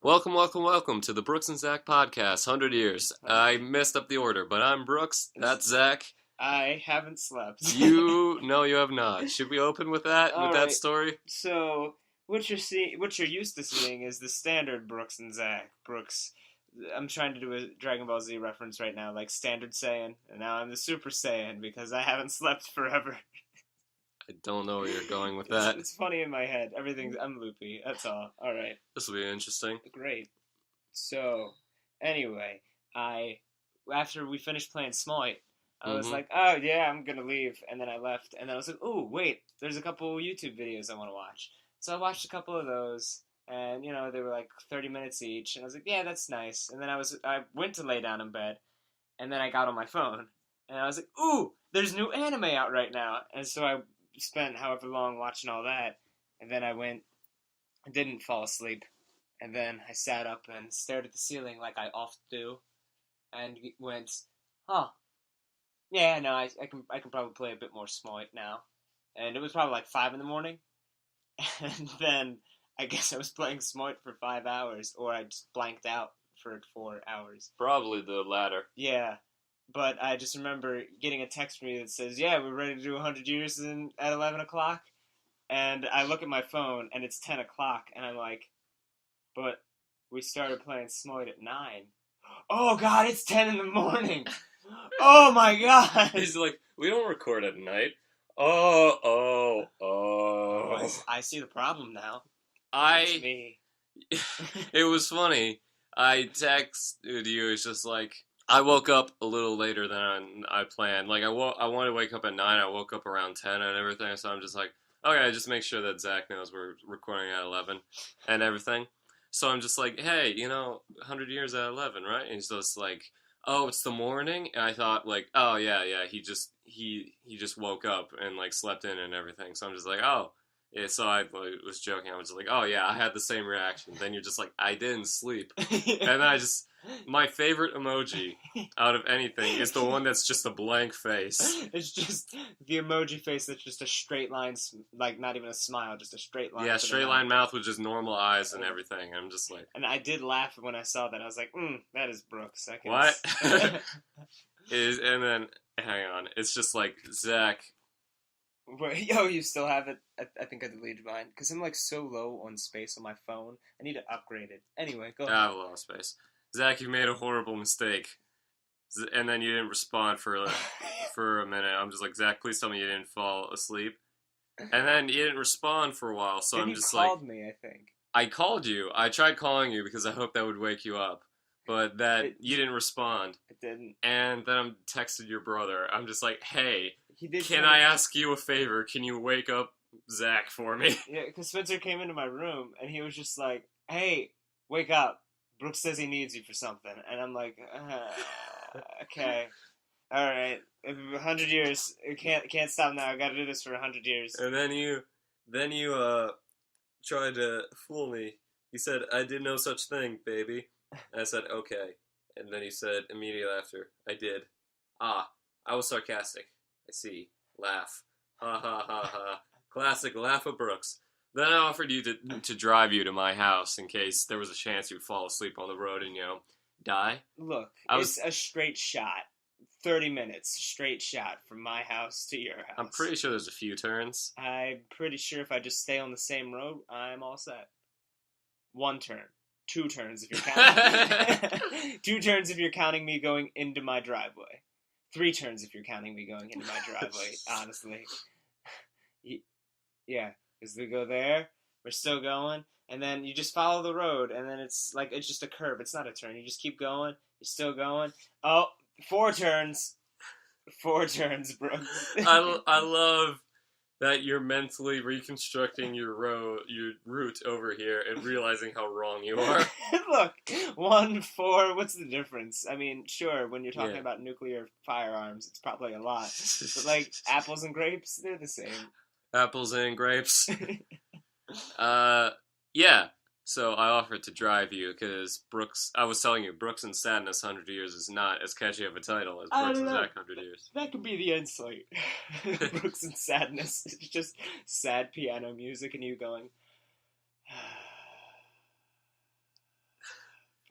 Welcome to the Brooks and Zach podcast, 100 years. I messed up the order, but I'm Brooks, that's Zach. I haven't slept. No, you have not. Should we open with that, Alright. story? So, what you're used to seeing is the standard Brooks and Zach. Brooks, I'm trying to do a Dragon Ball Z reference right now, like Standard Saiyan, and now I'm the Super Saiyan because I haven't slept forever. I don't know where you're going with that. It's funny in my head. I'm loopy, that's all. Alright. This will be interesting. Great. So, anyway, after we finished playing Smite, I was like, oh yeah, I'm gonna leave, and then I left, and then I was like, oh wait, there's a couple YouTube videos I want to watch. So I watched a couple of those, and they were like 30 minutes each, and I was like, yeah, that's nice. And then I went to lay down in bed, and then I got on my phone, and I was like, ooh, there's new anime out right now, and so I spent however long watching all that, and then I didn't fall asleep, and then I sat up and stared at the ceiling like I often do, and went, huh. Yeah, no, I can probably play a bit more Smite now. And it was probably like 5 in the morning. And then I guess I was playing Smite for 5 hours, or I just blanked out for 4 hours. Probably the latter. Yeah, but I just remember getting a text from you that says, yeah, we're ready to do 100 years at 11 o'clock. And I look at my phone, and it's 10 o'clock, and I'm like, but we started playing Smite at 9. Oh, God, it's 10 in the morning. Oh my God! He's like, we don't record at night. Oh, I see the problem now. It's me. It was funny. I texted you. It's just like I woke up a little later than I planned. Like I wanted to wake up at 9. I woke up around 10 and everything. So I'm just like, okay, just make sure that Zach knows we're recording at 11 and everything. So I'm just like, hey, 100 years at 11, right? And he's just like, oh, it's the morning? And I thought, like, oh, yeah, he just woke up and, like, slept in and everything. So I'm just like, oh. Yeah, so I was joking. I was just like, oh, yeah, I had the same reaction. Then you're just like, I didn't sleep. And my favorite emoji out of anything is the one that's just a blank face. It's just the emoji face that's just a straight line, like, not even a smile, just a straight line. Yeah, straight line mouth with just normal eyes and everything. I'm just like... And I did laugh when I saw that. I was like, that is Brooks. What? And then, hang on. It's just like, Zach... Wait, you still have it? I think I deleted mine, because I'm, like, so low on space on my phone. I need to upgrade it. Anyway, go ahead. I have a lot of space. Zach, you made a horrible mistake. And then you didn't respond for a minute. I'm just like, Zach, please tell me you didn't fall asleep. And then you didn't respond for a while, so I'm just like... You called me, I think. I called you. I tried calling you because I hoped that would wake you up. But you didn't respond. It didn't. And then I'm texted your brother. I'm just like, hey, can I ask you a favor? Can you wake up Zach for me? Yeah, because Spencer came into my room, and he was just like, hey, wake up. Brooks says he needs you for something. And I'm like, okay. All right. 100 years. It can't stop now. I got to do this for 100 years. And then you tried to fool me. You said, I did no such thing, baby. And I said, okay. And then he said immediately after, I did. Ah, I was sarcastic. I see. Laugh. Ha ha ha ha. Classic laugh of Brooks. Then I offered you to drive you to my house in case there was a chance you'd fall asleep on the road and, die. Look, it's a straight shot. 30 minutes, straight shot from my house to your house. I'm pretty sure there's a few turns. I'm pretty sure if I just stay on the same road, I'm all set. 1 turn. 2 turns if you're counting 2 turns if you're counting me going into my driveway. 3 turns if you're counting me going into my driveway, honestly. Yeah, because we go there, we're still going, and then you just follow the road, and then it's just a curve. It's not a turn. You just keep going. You're still going. Oh, 4 turns. 4 turns, bro. I love that you're mentally reconstructing your route over here and realizing how wrong you are. Look, 1, 4, what's the difference? I mean, sure, when you're talking about nuclear firearms, it's probably a lot. But, like, apples and grapes, they're the same. Apples and grapes. Yeah. So I offered to drive you because I was telling you, Brooks and Sadness 100 Years is not as catchy of a title as Brooks and Zach 100 Years. That could be the insight. Brooks and Sadness. It's just sad piano music and you going...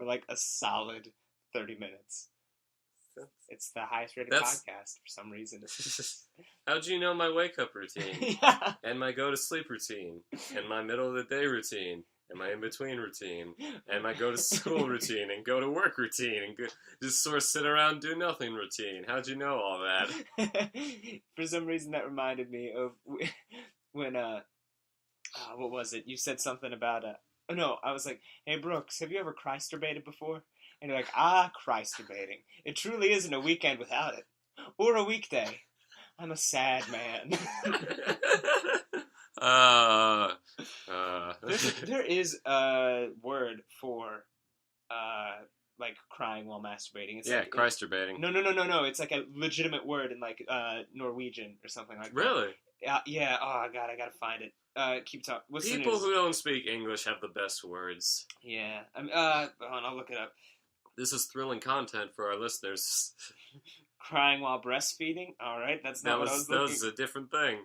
for like a solid 30 minutes. It's the highest rated That's- podcast for some reason. How'd you know my wake up routine? Yeah. And my go to sleep routine? And my middle of the day routine? And my in between routine? And my go to school routine? And go to work routine? And just sort of sit around do nothing routine? How'd you know all that? For some reason, that reminded me of when, what was it? You said something about, oh no, I was like, hey Brooks, have you ever Christ-debated before? And you're like, Christ-debating. It truly isn't a weekend without it. Or a weekday. I'm a sad man. There is a word for, like, crying while masturbating. It's like, Christ-debating. No. It's like a legitimate word in, like, Norwegian or something like that. Really? Yeah. Oh, God, I gotta find it. Keep talking. What's the People news? who don't speak English have the best words. Yeah. Hold on, I'll look it up. This is thrilling content for our listeners. Crying while breastfeeding? Alright, that's not what I was looking. That was a different thing.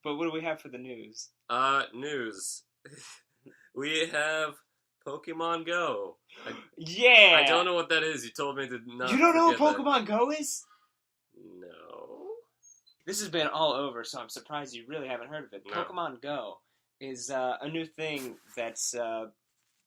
But what do we have for the news? News. We have Pokemon Go. Yeah! I don't know what that is. You told me to not. You don't know what forget Pokemon Go is? No. This has been all over, so I'm surprised you really haven't heard of it. No. Pokemon Go is a new thing that's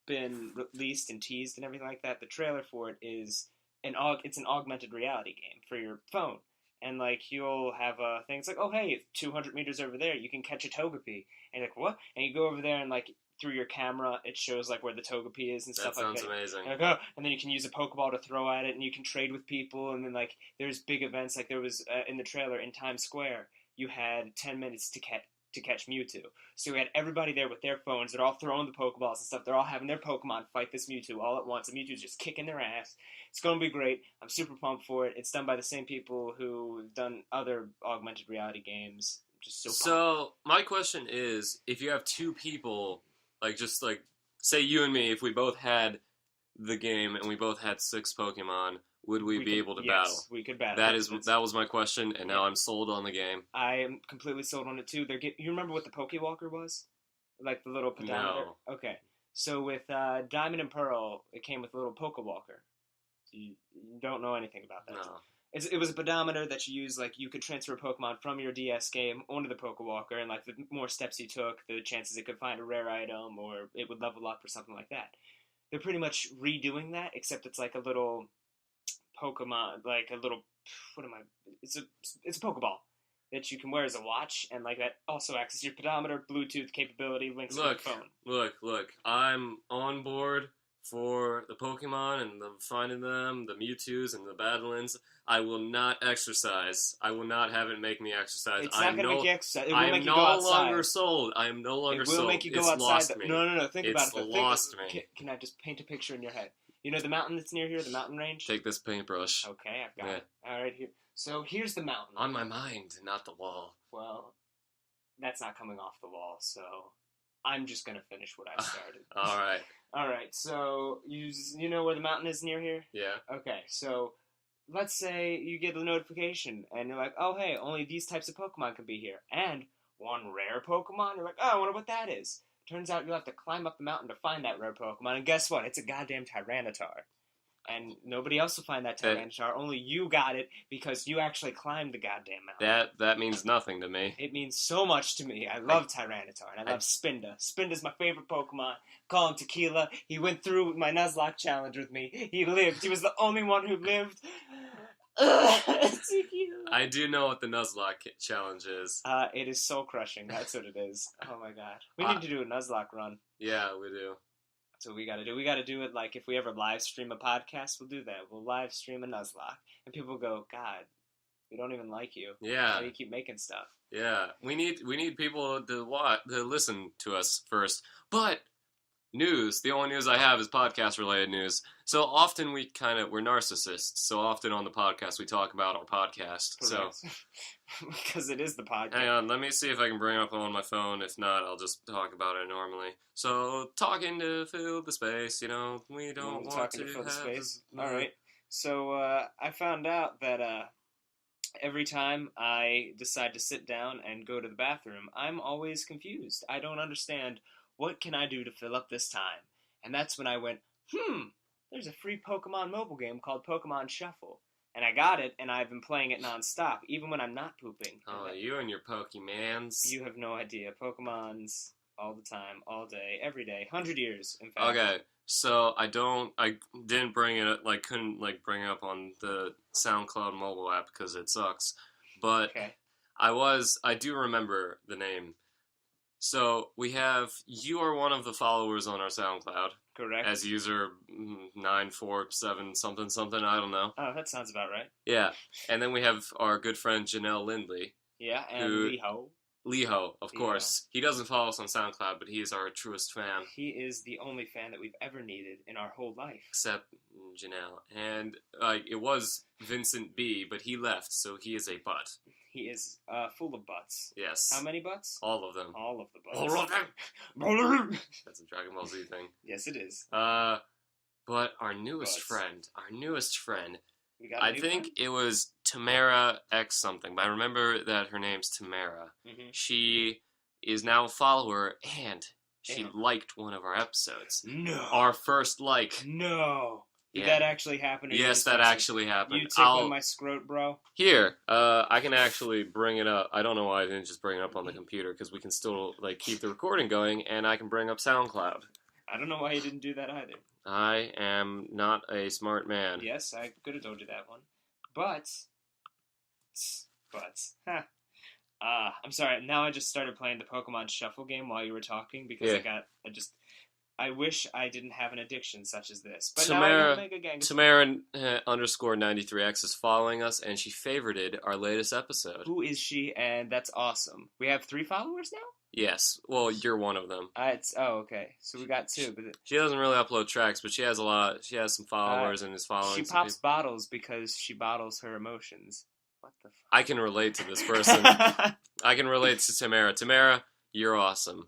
been released and teased and everything like that. The trailer for it is it's an augmented reality game for your phone. And, like, you'll have things like, oh, hey, 200 meters over there, you can catch a Togepi. And you're like, what? And you go over there and, like, through your camera, it shows, like, where the Togepi is and stuff like that. That sounds amazing. And, like, and then you can use a Pokeball to throw at it, and you can trade with people. And then, like, there's big events. Like, there was, in the trailer, in Times Square, you had 10 minutes to catch Mewtwo. So we had everybody there with their phones. They're all throwing the Pokeballs and stuff. They're all having their Pokemon fight this Mewtwo all at once. And Mewtwo's just kicking their ass. It's going to be great. I'm super pumped for it. It's done by the same people who've done other augmented reality games. Just so pumped. My question is, if you have two people, say you and me, if we both had the game and we both had 6 Pokemon, would we be able to battle? Yes, we could battle. That was my question, and now I'm sold on the game. I am completely sold on it too. You remember what the Pokewalker was? Like the little pedometer? No. Okay. So with Diamond and Pearl, it came with a little Pokewalker. You don't know anything about that. No. It was a pedometer that you use, like, you could transfer a Pokemon from your DS game onto the Pokewalker, and, like, the more steps you took, the chances it could find a rare item, or it would level up or something like that. They're pretty much redoing that, except it's like a little Pokemon, like a little, it's a Pokeball that you can wear as a watch, and, like, that also acts as your pedometer, Bluetooth capability, links to your phone. Look, I'm on board for the Pokemon and the finding them, the Mewtwo's and the Badlands. I will not exercise. I will not have it make me exercise. It's not going to make you exercise. It will I make am you go outside. no longer sold. I am no longer sold. It will make you go it's outside. Lost me. No. Think about it. It's lost me. Can I just paint a picture in your head? You know the mountain that's near here, the mountain range? Take this paintbrush. Okay, I've got it. All right, here. So here's the mountain. On my mind, not the wall. Well, that's not coming off the wall, so I'm just going to finish what I started. All right. All right, so you know where the mountain is near here? Yeah. Okay, so let's say you get a notification, and you're like, oh, hey, only these types of Pokemon can be here. And one rare Pokemon? You're like, oh, I wonder what that is. Turns out you'll have to climb up the mountain to find that rare Pokemon, and guess what? It's a goddamn Tyranitar. And nobody else will find that Tyranitar. Only you got it because you actually climbed the goddamn mountain. That means nothing to me. It means so much to me. I love Tyranitar, and I love Spinda. Spinda's my favorite Pokemon. Call him Tequila. He went through my Nuzlocke challenge with me. He lived. He was the only one who lived. Tequila. I do know what the Nuzlocke challenge is. It is soul crushing. That's what it is. Oh my god. We need to do a Nuzlocke run. Yeah, we do. That's what we gotta do. We gotta do it like if we ever live stream a podcast, we'll do that. We'll live stream a Nuzlocke. And people will go, God, we don't even like you. Yeah. Why do you keep making stuff? Yeah. We need people to listen to us first. But news, the only news I have is podcast related news. So often we're narcissists. So often on the podcast we talk about our podcast. So because it is the podcast. Hang on, let me see if I can bring it up on my phone. If not, I'll just talk about it normally. So talking to fill the space, we don't want to fill the space. No. All right. So I found out that every time I decide to sit down and go to the bathroom, I'm always confused. I don't understand what can I do to fill up this time. And that's when I went, there's a free Pokemon mobile game called Pokemon Shuffle. And I got it, and I've been playing it nonstop, even when I'm not pooping. Oh, you and your Pokemans. You have no idea. Pokemons all the time, all day, every day, 100 years, in fact. Okay, so I didn't bring it, couldn't, bring it up on the SoundCloud mobile app because it sucks. But Okay. I do remember the name. So you are one of the followers on our SoundCloud. Correct. As user 947 something, I don't know. Oh, that sounds about right. Yeah, and then we have our good friend Janelle Lindley. Yeah, and Liho, of course. He doesn't follow us on SoundCloud, but he is our truest fan. He is the only fan that we've ever needed in our whole life. Except Janelle. And it was Vincent B, but he left, so he is a butt. He is full of butts. Yes. How many butts? All of them. All of the butts. All of them! That's a Dragon Ball Z thing. Yes, it is. But our newest friend, I think it was Tamara X something, but I remember that her name's Tamara. Mm-hmm. She is now a follower, and she liked one of our episodes. No. Our first like. No. Did Yeah. that actually happen? Yes, that actually happened. You tickling my scrot, bro? Here, I can actually bring it up. I don't know why I didn't just bring it up on the computer, because we can still keep the recording going, and I can bring up SoundCloud. I don't know why you didn't do that either. I am not a smart man. Yes, I could have told you that one. But, I'm sorry, now I just started playing the Pokemon Shuffle game while you were talking, because I wish I didn't have an addiction such as this. But now I don't make a gang. Tamara _93X is following us, and she favorited our latest episode. Who is she? And that's awesome. We have 3 followers now? Yes. Well, you're one of them. Okay. So we got 2. But she doesn't really upload tracks, but she has a lot. She has some followers and is following. She pops bottles because she bottles her emotions. What the fuck? I can relate to this person. I can relate to Tamara. Tamara, you're awesome.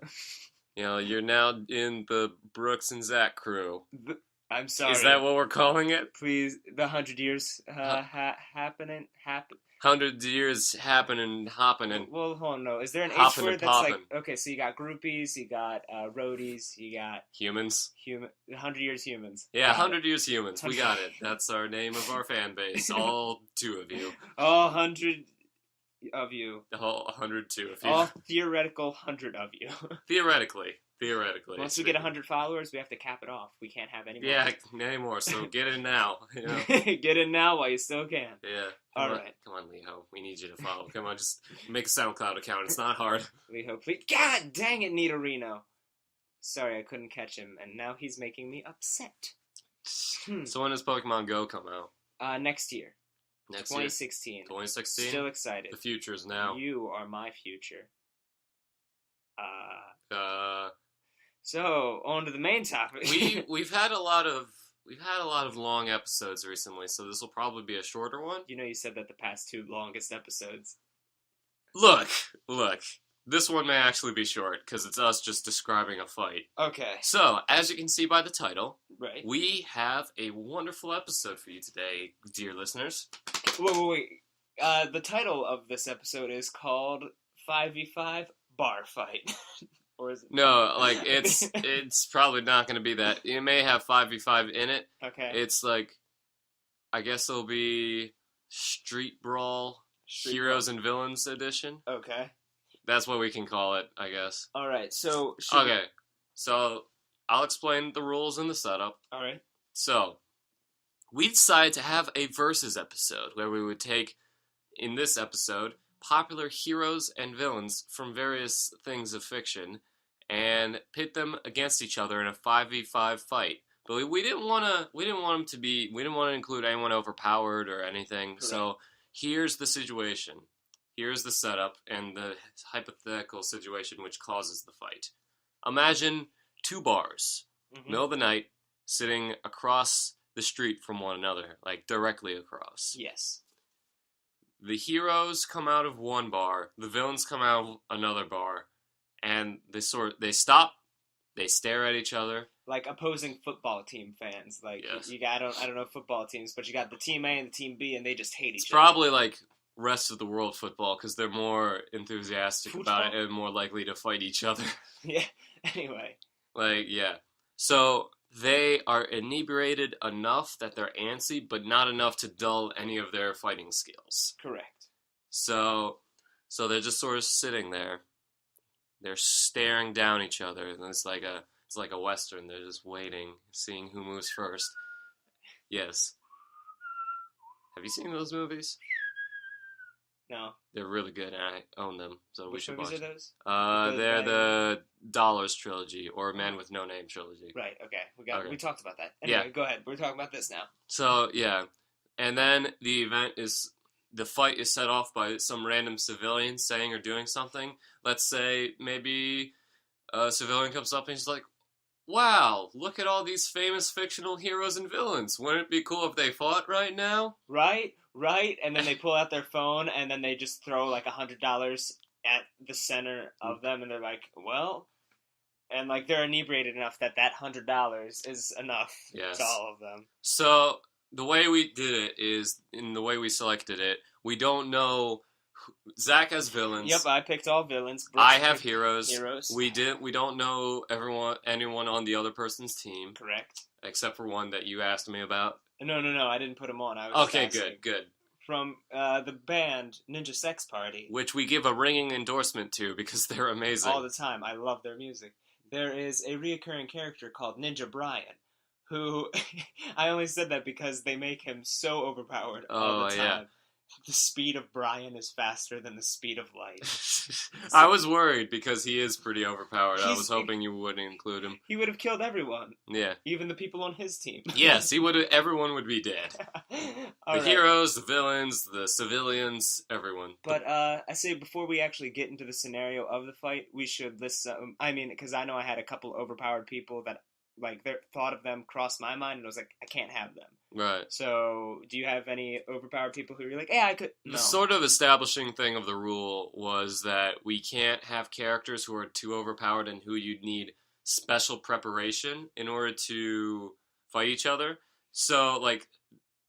You're now in the Brooks and Zach crew. I'm sorry. Is that what we're calling it? Please, the 100 years happening. 100 years happening. Well, hold on, no. Is there an H Hoppin' word and that's poppin'. okay, so you got groupies, you got roadies, you got... Humans. 100 years humans. Yeah, 100 years humans. We got it. That's our name of our fan base. All 2 of you. All 100 of you. All 102 of you. All theoretical 100 of you. Theoretically. Once we get 100 followers, we have to cap it off. We can't have any more. Yeah, anymore. So get in now. Get in now while you still can. Yeah. All right. Come on, Liho. We need you to follow. Come on, just make a SoundCloud account. It's not hard. Liho, please. God dang it, Nidorino. Sorry, I couldn't catch him, and now he's making me upset. So when does Pokemon Go come out? Next year. Next 2016. year? 2016? Still excited. The future is now. You are my future. So, on to the main topic. we've had a lot of long episodes recently, so this will probably be a shorter one. You said that the past 2 longest episodes. Look. This one may actually be short, because it's us just describing a fight. Okay. So, as you can see by the title, right, we have a wonderful episode for you today, dear listeners. Wait. The title of this episode is called 5v5 Bar Fight. Or is it? No, it's probably not going to be that. It may have 5v5 in it. Okay. It's I guess it'll be Street Brawl, Heroes and Villains edition. Okay. That's what we can call it, I guess. Alright, so... So I'll explain the rules and the setup. Alright. So, we decided to have a versus episode, where we would take, in this episode, popular heroes and villains from various things of fiction and pit them against each other in a 5v5 fight. But we didn't want to include anyone overpowered or anything. Correct. So here's the situation. Here's the setup and the hypothetical situation which causes the fight. Imagine 2 bars, middle of the night, sitting across the street from one another, directly across. Yes. The heroes come out of one bar, the villains come out of another bar, and they stop, they stare at each other. Like opposing football team fans. Yes. You got, I don't know football teams, but you got the team A and the team B, and they just hate each other. It's probably rest of the world football, because they're more enthusiastic about it and more likely to fight each other. Yeah, anyway. Yeah. So, they are inebriated enough that they're antsy, but not enough to dull any of their fighting skills. Correct. So they're just sort of sitting there. They're staring down each other, and it's like a Western. They're just waiting, seeing who moves first. Yes. Have you seen those movies? No. They're really good, and I own them, so we should watch them. Which movies are those? They're the Dollars trilogy, or Man with No Name trilogy. Right, okay. We talked about that. Yeah. Anyway, go ahead. We're talking about this now. So, yeah. And then the fight is set off by some random civilian saying or doing something. Let's say maybe a civilian comes up and he's like, wow, look at all these famous fictional heroes and villains. Wouldn't it be cool if they fought right now? Right. And then they pull out their phone, and then they just throw like $100 at the center of them, and they're like, well... And like they're inebriated enough that $100 is enough to all of them. So the way we did it is, in the way we selected it, we don't know... Zach has villains. Yep, I picked all villains. Brooks I have heroes. We don't know anyone on the other person's team. Correct. Except for one that you asked me about. No, I didn't put him on. I was okay, good. From the band Ninja Sex Party. Which we give a ringing endorsement to because they're amazing. All the time. I love their music. There is a reoccurring character called Ninja Brian, who... I only said that because they make him so overpowered all the time. Yeah. The speed of Brian is faster than the speed of light. I was worried because he is pretty overpowered. I was hoping you wouldn't include him. He would have killed everyone. Yeah. Even the people on his team. Yes, he would. Everyone would be dead. The heroes, the villains, the civilians, everyone. But I say before we actually get into the scenario of the fight, we should list some... I mean, because I know I had a couple overpowered people that, like, the thought of them crossed my mind, and I was like, I can't have them. Right. So, do you have any overpowered people who you're like, yeah, I could... No. The sort of establishing thing of the rule was that we can't have characters who are too overpowered and who you'd need special preparation in order to fight each other. So, like,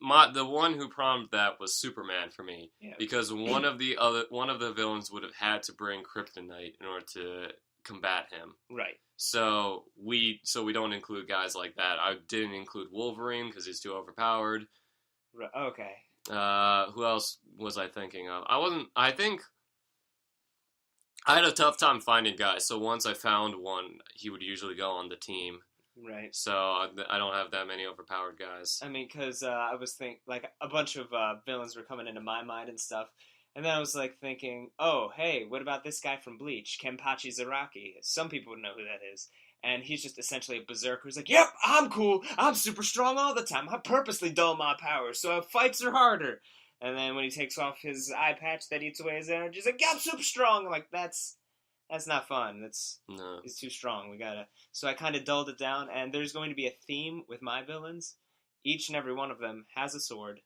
the one who prompted that was Superman for me. Yeah. Because one of the villains would have had to bring kryptonite in order to combat him. Right. So we don't include guys like that. I didn't include Wolverine because he's too overpowered. Right. Okay. Who else was I thinking of? I think I had a tough time finding guys. So once I found one, he would usually go on the team. Right. So I don't have that many overpowered guys. I mean, because I was thinking, like, a bunch of villains were coming into my mind and stuff. And then I was, like, thinking, oh, hey, what about this guy from Bleach, Kenpachi Zaraki? Some people would know who that is. And he's just essentially a berserker who's like, yep, I'm cool. I'm super strong all the time. I purposely dull my powers, so fights are harder. And then when he takes off his eye patch that eats away his energy, he's like, yeah, I'm super strong. I'm like, that's not fun. No. He's too strong. So I kind of dulled it down, and there's going to be a theme with my villains. Each and every one of them has a sword.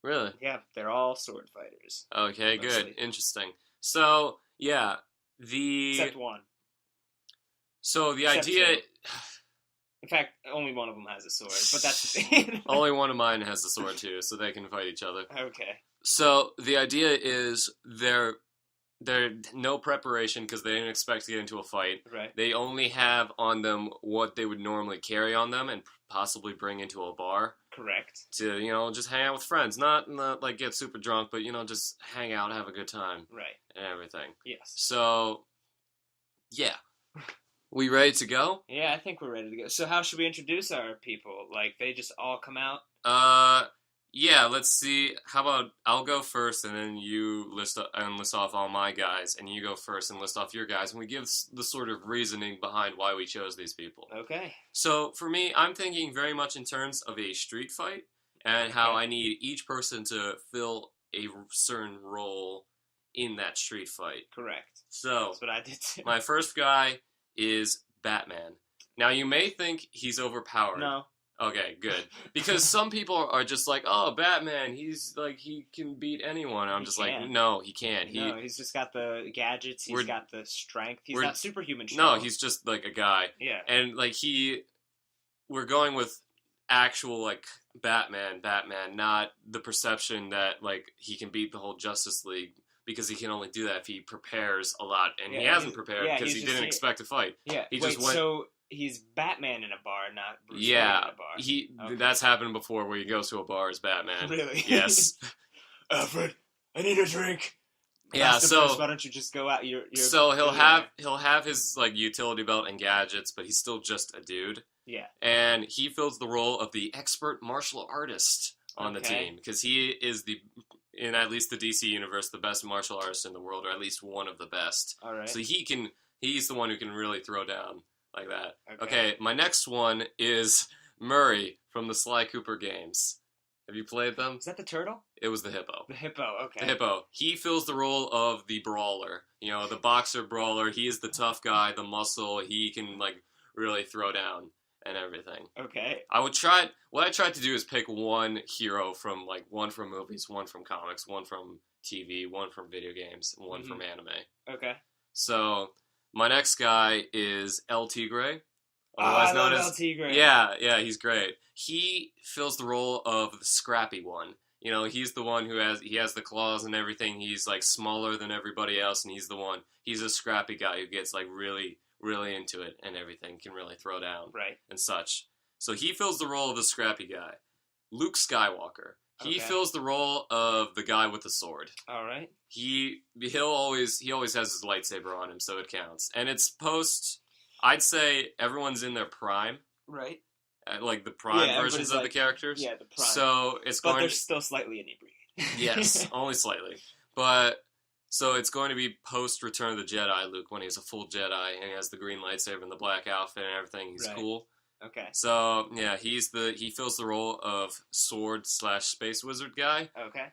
Really? Yeah, they're all sword fighters. Okay, mostly. Good. Interesting. So, yeah, Except one. So the idea... In fact, only one of them has a sword, but that's the thing. Only one of mine has a sword, too, so they can fight each other. Okay. So the idea is they're no preparation because they didn't expect to get into a fight. Right. They only have on them what they would normally carry on them and possibly bring into a bar. Correct. To, just hang out with friends. Not like get super drunk, but, just hang out, have a good time. Right. And everything. Yes. So, yeah. We ready to go? Yeah, I think we're ready to go. So how should we introduce our people? Like, they just all come out? Yeah, let's see. How about I'll go first, and then you list off all my guys, and you go first and list off your guys, and we give the sort of reasoning behind why we chose these people. Okay. So, for me, I'm thinking very much in terms of a street fight, and how I need each person to fill a certain role in that street fight. Correct. So, that's what I did too. My first guy is Batman. Now, you may think he's overpowered. No. Okay, good. Because some people are just like, oh, Batman, he's like, he can beat anyone. And I'm just like, no, he can't. No, he's just got the gadgets, he's got the strength, he's not superhuman strong. No, he's just like a guy. Yeah. And like we're going with actual like Batman, not the perception that like he can beat the whole Justice League. Because he can only do that if he prepares a lot. And he hasn't prepared because he didn't expect to fight. Yeah, he just went... So he's Batman in a bar, not Bruce Wayne Yeah, in a bar. that's happened before where he goes to a bar as Batman. Really? Yes. Alfred, I need a drink. Yeah, Master so Bruce, why don't you just go out? You're so billionaire. he'll have his like utility belt and gadgets, but he's still just a dude. Yeah. And he fills the role of the expert martial artist on the team because he is in at least the DC universe, the best martial artist in the world, or at least one of the best. All right. So he's the one who can really throw down like that. Okay, my next one is Murray from the Sly Cooper games. Have you played them? Is that the turtle? It was the hippo. The hippo, okay. The hippo. He fills the role of the brawler. You know, the boxer brawler. He is the tough guy, the muscle. He can, like, really throw down and everything. Okay. What I tried to do is pick one hero from, like, one from movies, one from comics, one from TV, one from video games, and one from anime. Okay. So, my next guy is El Tigre. I love El Tigre. Yeah, he's great. He fills the role of the scrappy one. You know, he's the one who has the claws and everything. He's like smaller than everybody else, and he's a scrappy guy who gets like really, really into it and everything, can really throw down, right, and such. So he fills the role of the scrappy guy. Luke Skywalker. He fills the role of the guy with the sword. All right. He always has his lightsaber on him, so it counts. And it's I'd say everyone's in their prime. Right. Like the prime versions of the characters. Yeah, the prime. So but they're still slightly inebriated. Yes, only slightly. But so it's going to be post Return of the Jedi Luke when he's a full Jedi and he has the green lightsaber and the black outfit and everything. He's cool. Okay. So yeah, he fills the role of sword / space wizard guy. Okay.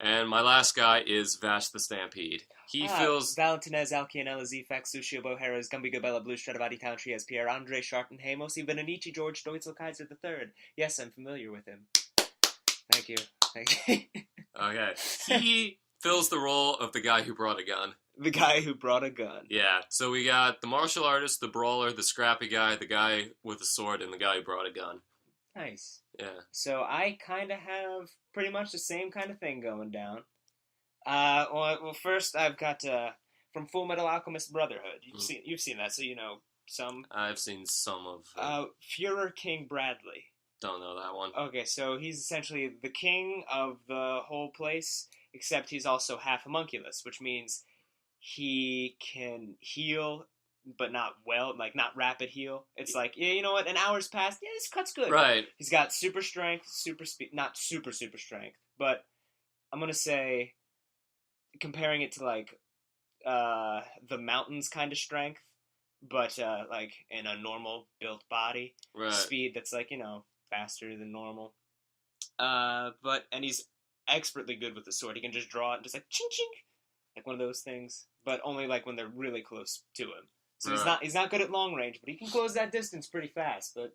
And my last guy is Vash the Stampede. He fills... Valentinez, Alcianella, Zfax, Sushio, Boharas, Gumby, Gabella, Blue, Stradivari, Country, Pierre, Andre, Sharpen, Hamos, Venanici, George, Deutzel, Kaiser III. Yes, I'm familiar with him. Thank you. Okay. He fills the role of the guy who brought a gun. The guy who brought a gun. Yeah. So we got the martial artist, the brawler, the scrappy guy, the guy with the sword, and the guy who brought a gun. Nice. Yeah. So I kind of have pretty much the same kind of thing going down. Well, first I've got from Full Metal Alchemist Brotherhood. You've seen that, so you know some. I've seen some of. Führer King Bradley. Don't know that one. Okay, so he's essentially the king of the whole place, except he's also half homunculus, which means he can heal, but not not rapid heal. It's like, yeah, you know what, an hour's passed, yeah, this cut's good. Right. He's got super strength, super speed, not super strength, but I'm going to say, comparing it to like the mountains kind of strength, but like in a normal built body. Right. Speed that's like, you know, faster than normal. And he's expertly good with the sword. He can just draw it and just like ching ching, like one of those things, but only like when they're really close to him. So he's not good at long range, but he can close that distance pretty fast. But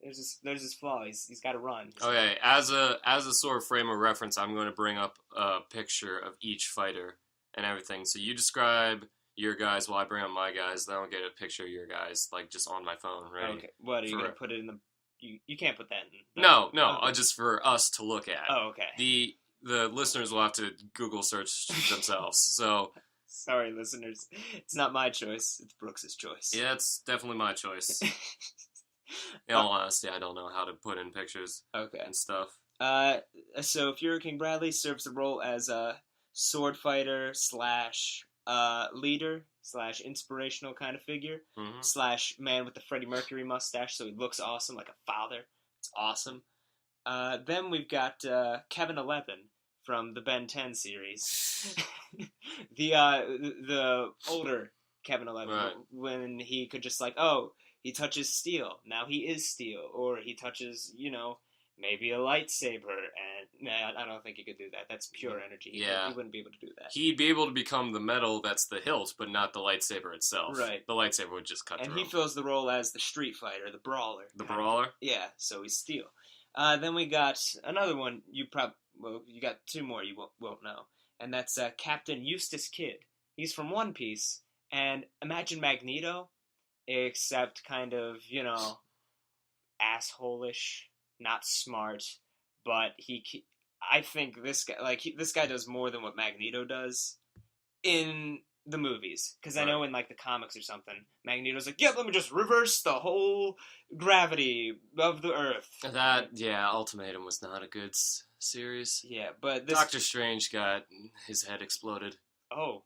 there's this flaw. He's got to run. Okay, as a sort of frame of reference, I'm going to bring up a picture of each fighter and everything. So you describe your guys while I bring up my guys. Then I'll get a picture of your guys, like just on my phone, ready. Okay. What are you going to put it in the? You can't put that in. No, just for us to look at. Oh, okay. The listeners will have to Google search themselves. So. Sorry, listeners. It's not my choice. It's Brooks's choice. Yeah, it's definitely my choice. In all honesty, I don't know how to put in pictures and stuff. So Führer King Bradley serves the role as a sword fighter / leader / inspirational kind of figure / man with the Freddie Mercury mustache, so he looks awesome, like a father. It's awesome. Then we've got Kevin 11 from the Ben 10 series. the older Kevin 11, right. When he could just like, he touches steel, now he is steel, or he touches, you know, maybe a lightsaber, and I don't think he could do that. That's pure energy. Yeah. He wouldn't be able to do that. He'd be able to become the metal that's the hilt, but not the lightsaber itself. Right. The lightsaber would just cut through. And he fills the role as the street fighter, the brawler. The brawler? Yeah, so he's steel. Then we got another one you got two more you won't know. And that's Captain Eustace Kidd. He's from One Piece, and imagine Magneto, except kind of, you know, asshole-ish, not smart, but I think this guy does more than what Magneto does in the movies, because I Right. know in like the comics or something, Magneto's like, yeah, let me just reverse the whole gravity of the Earth. Ultimatum was not a good series. Yeah, but this. Doctor Strange got his head exploded. Oh,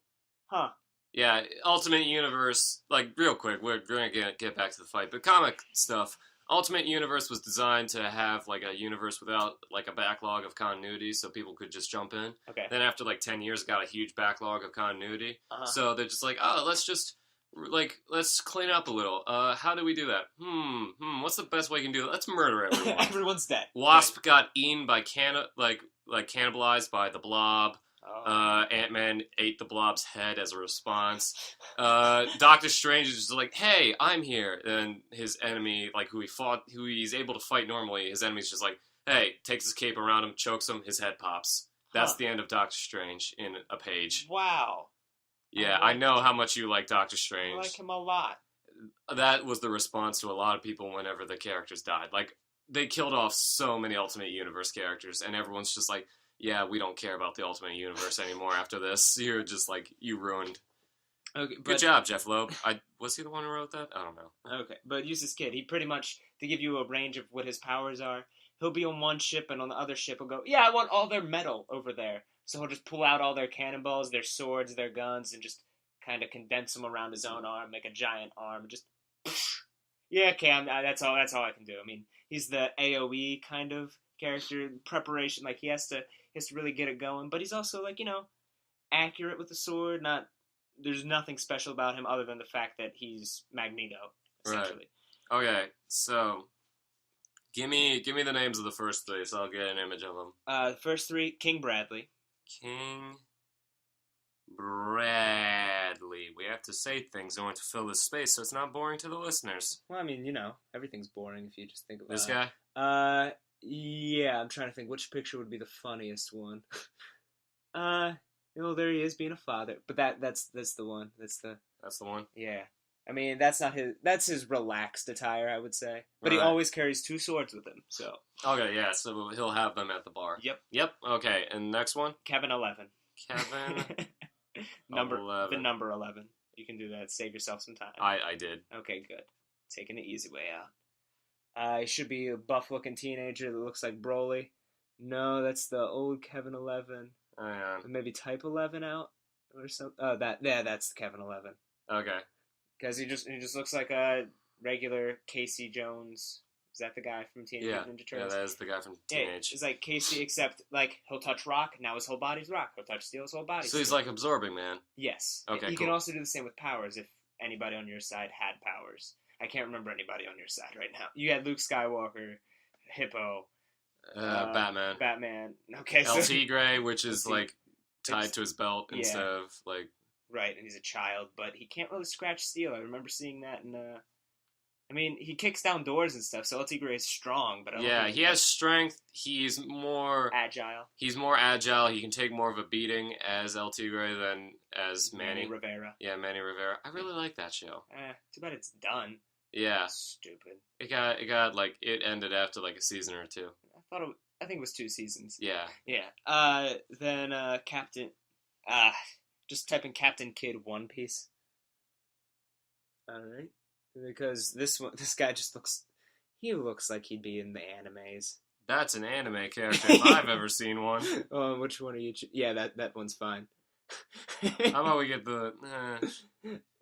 huh. Yeah, Ultimate Universe, like, real quick, we're going to get back to the fight, but comic stuff, Ultimate Universe was designed to have, like, a universe without, like, a backlog of continuity, so people could just jump in. Okay. Then after, like, 10 years, got a huge backlog of continuity. Uh-huh. So they're just like, oh, let's clean up a little. How do we do that? What's the best way we can do it? Let's murder everyone. Everyone's dead. Wasp got eaten by cannibalized by the Blob. Oh. Ant-Man ate the Blob's head as a response. Doctor Strange is just like, hey, I'm here. And his enemy, like, who he's able to fight normally, his enemy's just like, hey, takes his cape around him, chokes him, his head pops. That's the end of Doctor Strange in a page. Wow. Yeah, I know how much you like Doctor Strange. I like him a lot. That was the response to a lot of people whenever the characters died. Like, they killed off so many Ultimate Universe characters, and everyone's just like, yeah, we don't care about the Ultimate Universe anymore after this. You're just like, you ruined. Okay, Good job, Jeff Loeb. Was he the one who wrote that? I don't know. Okay, but Eustace Kid, he pretty much, to give you a range of what his powers are, he'll be on one ship, and on the other ship he'll go, yeah, I want all their metal over there. So he'll just pull out all their cannonballs, their swords, their guns, and just kind of condense them around his own arm, make a giant arm, and just... Yeah, okay, that's all I can do. I mean, he's the AoE kind of character, preparation, like, he has to really get it going, but he's also, like, accurate with the sword. There's nothing special about him other than the fact that he's Magneto, essentially. Right. Okay, so give me the names of the first three, so I'll get an image of them. The first three: King Bradley. King Bradley. We have to say things in order to fill this space, so it's not boring to the listeners. Well, I mean, everything's boring if you just think about this guy. Yeah, I'm trying to think which picture would be the funniest one. There he is being a father. But that's the one. That's the one? Yeah. I mean, that's his relaxed attire, I would say. But Right. he always carries two swords with him, so. Okay, yeah, so he'll have them at the bar. Yep. Okay, and next one? Kevin 11. Kevin The number 11. You can do that. Save yourself some time. I did. Okay, good. Taking the easy way out. He should be a buff-looking teenager that looks like Broly. No, that's the old Kevin 11. Maybe Type 11 out or something. Oh, that's Kevin 11. Okay. Because he just looks like a regular Casey Jones. Is that the guy from Teenage Mutant Ninja Turtles? Yeah, that is the guy from Teenage. It's like Casey, except like he'll touch rock. Now his whole body's rock. He'll touch steel. His whole body's So he's steel. like Absorbing Man. Yes. Okay. You cool. can also do the same with powers if anybody on your side had powers. I can't remember anybody on your side right now. You had Luke Skywalker, Hippo, Batman. Batman. Okay, so El Tigre, which is like tied to his belt Yeah. instead of like. right, and he's a child, but he can't really scratch steel. I remember seeing that in. I mean, he kicks down doors and stuff, so El Tigre is strong, but I don't think He has strength. He's more agile. He's more agile. He can take more of a beating as El Tigre than as Manny. Rivera. Yeah, Manny Rivera. I really like that show. Too bad it's done. Yeah. Stupid. It got like it ended after like a season or two. I think it was 2 seasons. Yeah. Yeah. Then Captain. Just type in Captain Kid One Piece. All right. Because this guy just looks. He looks like he'd be in the animes. That's an anime character if I've ever seen one. Oh, which one are you? Yeah, that one's fine. How about we get the?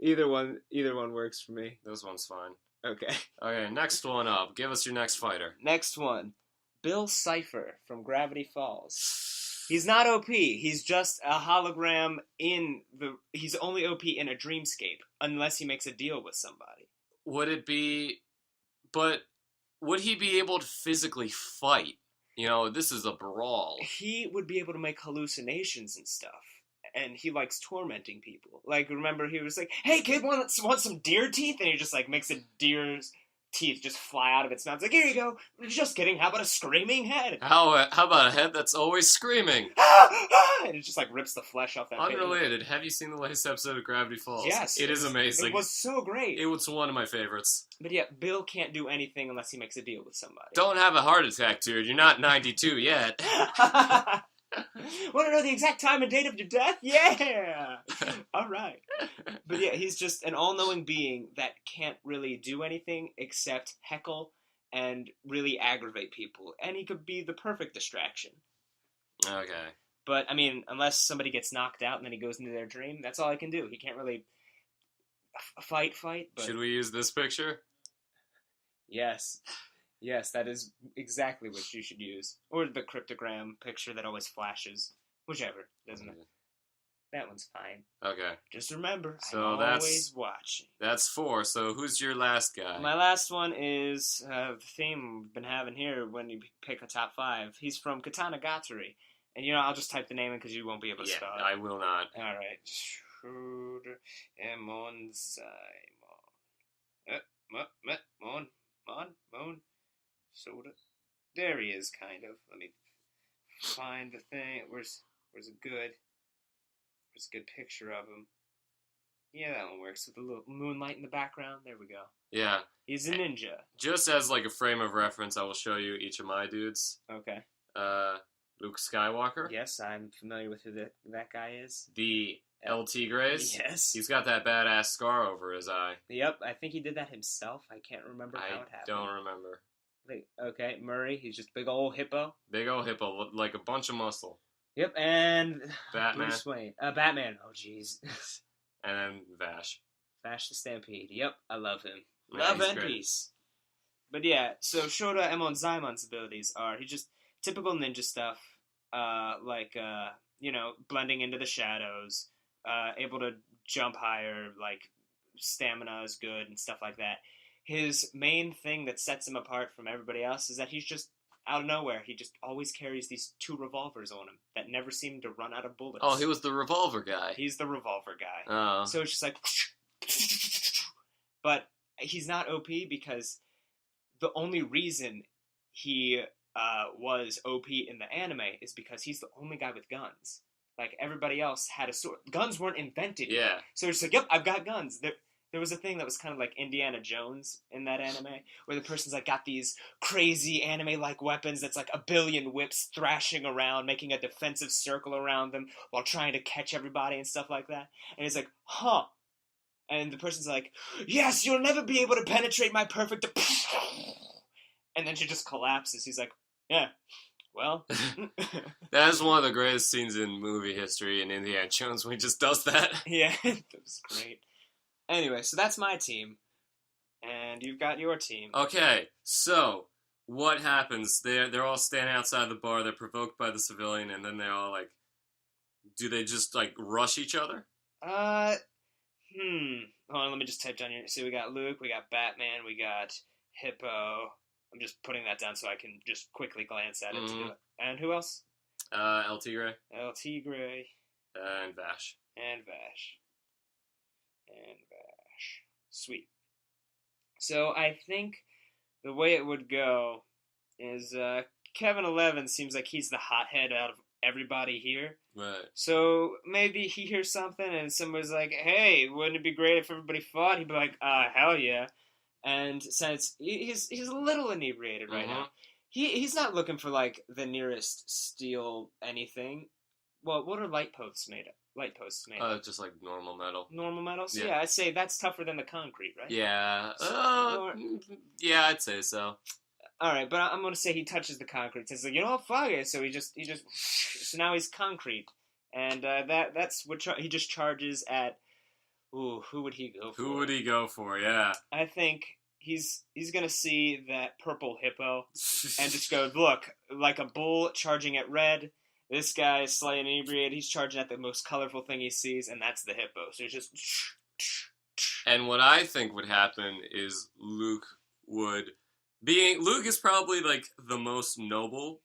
Either one works for me. This one's fine. Okay. Okay, next one up. Give us your next fighter. Next one, Bill Cipher from Gravity Falls. He's not OP. He's just a hologram He's only OP in a dreamscape unless he makes a deal with somebody. Would he be able to physically fight? This is a brawl. He would be able to make hallucinations and stuff. And he likes tormenting people. Like, remember, he was like, hey, kid, want some deer teeth? And he just, like, makes a deer's teeth just fly out of its mouth. It's like, here you go. Just kidding. How about a screaming head? How about a head that's always screaming? And it just, like, rips the flesh off that face. Unrelated. Have you seen the latest episode of Gravity Falls? Yes. It is amazing. It was so great. It was one of my favorites. But yeah, Bill can't do anything unless he makes a deal with somebody. Don't have a heart attack, dude. You're not 92 yet. Want to know the exact time and date of your death? Yeah! All right. But yeah, he's just an all-knowing being that can't really do anything except heckle and really aggravate people. And he could be the perfect distraction. Okay. But, I mean, unless somebody gets knocked out and then he goes into their dream, that's all he can do. He can't really fight, but... Should we use this picture? Yes. Yes, that is exactly what you should use. Or the cryptogram picture that always flashes. Whichever. Doesn't matter. That one's fine. Okay. Just remember, So I'm always watching. That's 4. So who's your last guy? My last one is the theme we've been having here when you pick a top 5. He's from Katana Gatari. And, I'll just type the name in because you won't be able to spell it. I will not. All right. Schroeder Emon Simon. Mon. Soda. There he is, kind of. Let me find the thing. Where's a good picture of him? Yeah, that one works with a little moonlight in the background. There we go. Yeah. He's a ninja. Just as like a frame of reference, I will show you each of my dudes. Okay. Luke Skywalker. Yes, I'm familiar with who that guy is. The El Tigres. Yes. He's got that badass scar over his eye. Yep, I think he did that himself. I can't remember how it happened. I don't remember. Okay, Murray, he's just big old hippo. Big old hippo, like a bunch of muscle. Yep, and Batman. Bruce Wayne. Batman. Oh, jeez. And then Vash. Vash the Stampede. Yep, I love him. Yeah, love he's and great. peace. But yeah, so Shota Emon Zaimon's abilities are he's just typical ninja stuff, blending into the shadows, able to jump higher, like stamina is good and stuff like that. His main thing that sets him apart from everybody else is that he's just out of nowhere. He just always carries these 2 revolvers on him that never seem to run out of bullets. Oh, he was the revolver guy. He's the revolver guy. Oh. So it's just like... But he's not OP because the only reason he was OP in the anime is because he's the only guy with guns. Like, everybody else had a sword. Guns weren't invented yet. Yeah. So it's like, yep, I've got guns. There was a thing that was kind of like Indiana Jones in that anime, where the person's like got these crazy anime-like weapons that's like a billion whips thrashing around, making a defensive circle around them while trying to catch everybody and stuff like that. And he's like, huh. And the person's like, yes, you'll never be able to penetrate my perfect... And then she just collapses. He's like, yeah, well... That is one of the greatest scenes in movie history in Indiana Jones when he just does that. Yeah, that was great. Anyway, so that's my team. And you've got your team. Okay, so what happens? They're all standing outside the bar, they're provoked by the civilian, and then they all, like... Do they just, like, rush each other? Hold on, let me just type down here. So we got Luke, we got Batman, we got Hippo. I'm just putting that down so I can just quickly glance at it. Mm-hmm. And who else? El Tigre. El Tigre. And Vash. And Vash. And Vash. Sweet. So I think the way it would go is Kevin 11 seems like he's the hothead out of everybody here. Right. So maybe he hears something and somebody's like, hey, wouldn't it be great if everybody fought? He'd be like, hell yeah. And since he's a little inebriated right now, he's not looking for like the nearest steel anything. Well, what are light posts made of? Just like normal metal. Normal metal? So yeah, I'd say that's tougher than the concrete, right? Yeah. Yeah, I'd say so. All right, but I'm gonna say he touches the concrete. He's like, fuck it. So he just so now he's concrete, and that's what he just charges at. Ooh, who would he go for? Who would he go for? Yeah. I think he's gonna see that purple hippo and just go, look, like a bull charging at red. This guy is slightly inebriated. He's charging at the most colorful thing he sees, and that's the hippo. So he's just. And what I think would happen is Luke is probably like the most noble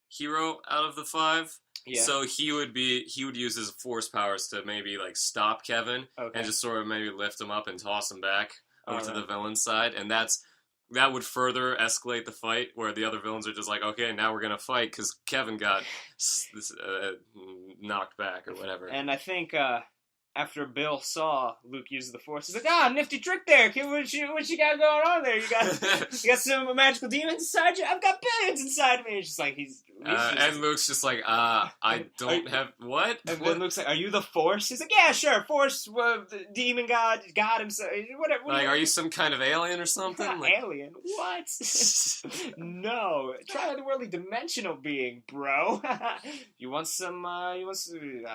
hero out of the 5. Yeah. So he would use his force powers to maybe like stop Kevin and just sort of maybe lift him up and toss him back over to the villain's side, and that would further escalate the fight where the other villains are just like, okay, now we're gonna fight because Kevin got knocked back or whatever. And I think after Bill saw Luke use the Force, he's like, nifty trick there, kid. What you got going on there? You got some magical demons inside you? I've got billions inside me. It's just like he's And Luke's just like, I don't have what? And what? then Luke's like, "Are you the Force?" He's like, "Yeah, sure, Force, demon god, God himself, whatever." Like, are you some kind of alien or something? Like, alien? What? No, try otherworldly dimensional being, bro. You want some? I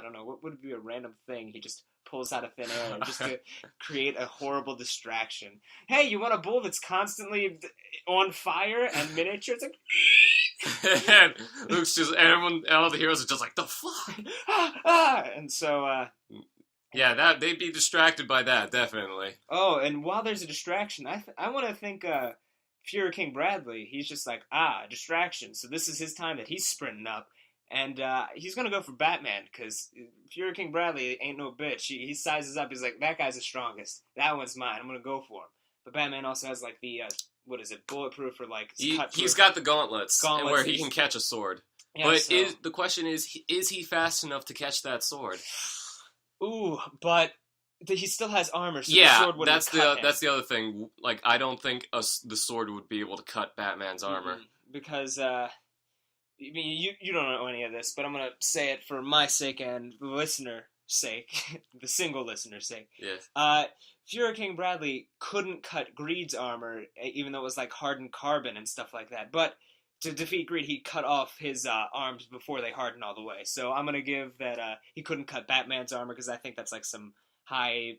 don't know. What would be a random thing he just pulls out of thin air just to create a horrible distraction? Hey, you want a bull that's constantly on fire and miniature? It's like. And Luke's just, and all the heroes are just like, the fuck? And so, yeah, they'd be distracted by that, definitely. Oh, and while there's a distraction, I want to think, Fuhrer King Bradley, he's just like, distraction. So this is his time that he's sprinting up. And, he's gonna go for Batman, because Fuhrer King Bradley ain't no bitch. He sizes up, he's like, that guy's the strongest. That one's mine, I'm gonna go for him. But Batman also has, like, the, what is it, bulletproof or like cut-proof. He's got the gauntlets and where he can catch a sword. Yeah, but the question is he fast enough to catch that sword? Ooh, but he still has armor, so yeah, the sword wouldn't cut him. That's the other thing. Like, I don't think the sword would be able to cut Batman's armor. Because, I mean, you don't know any of this, but I'm going to say it for my sake and the listener's sake, the single listener's sake. Yes. Fuhrer King Bradley couldn't cut Greed's armor, even though it was like hardened carbon and stuff like that. But to defeat Greed, he cut off his arms before they hardened all the way. So I'm gonna give that he couldn't cut Batman's armor because I think that's like some high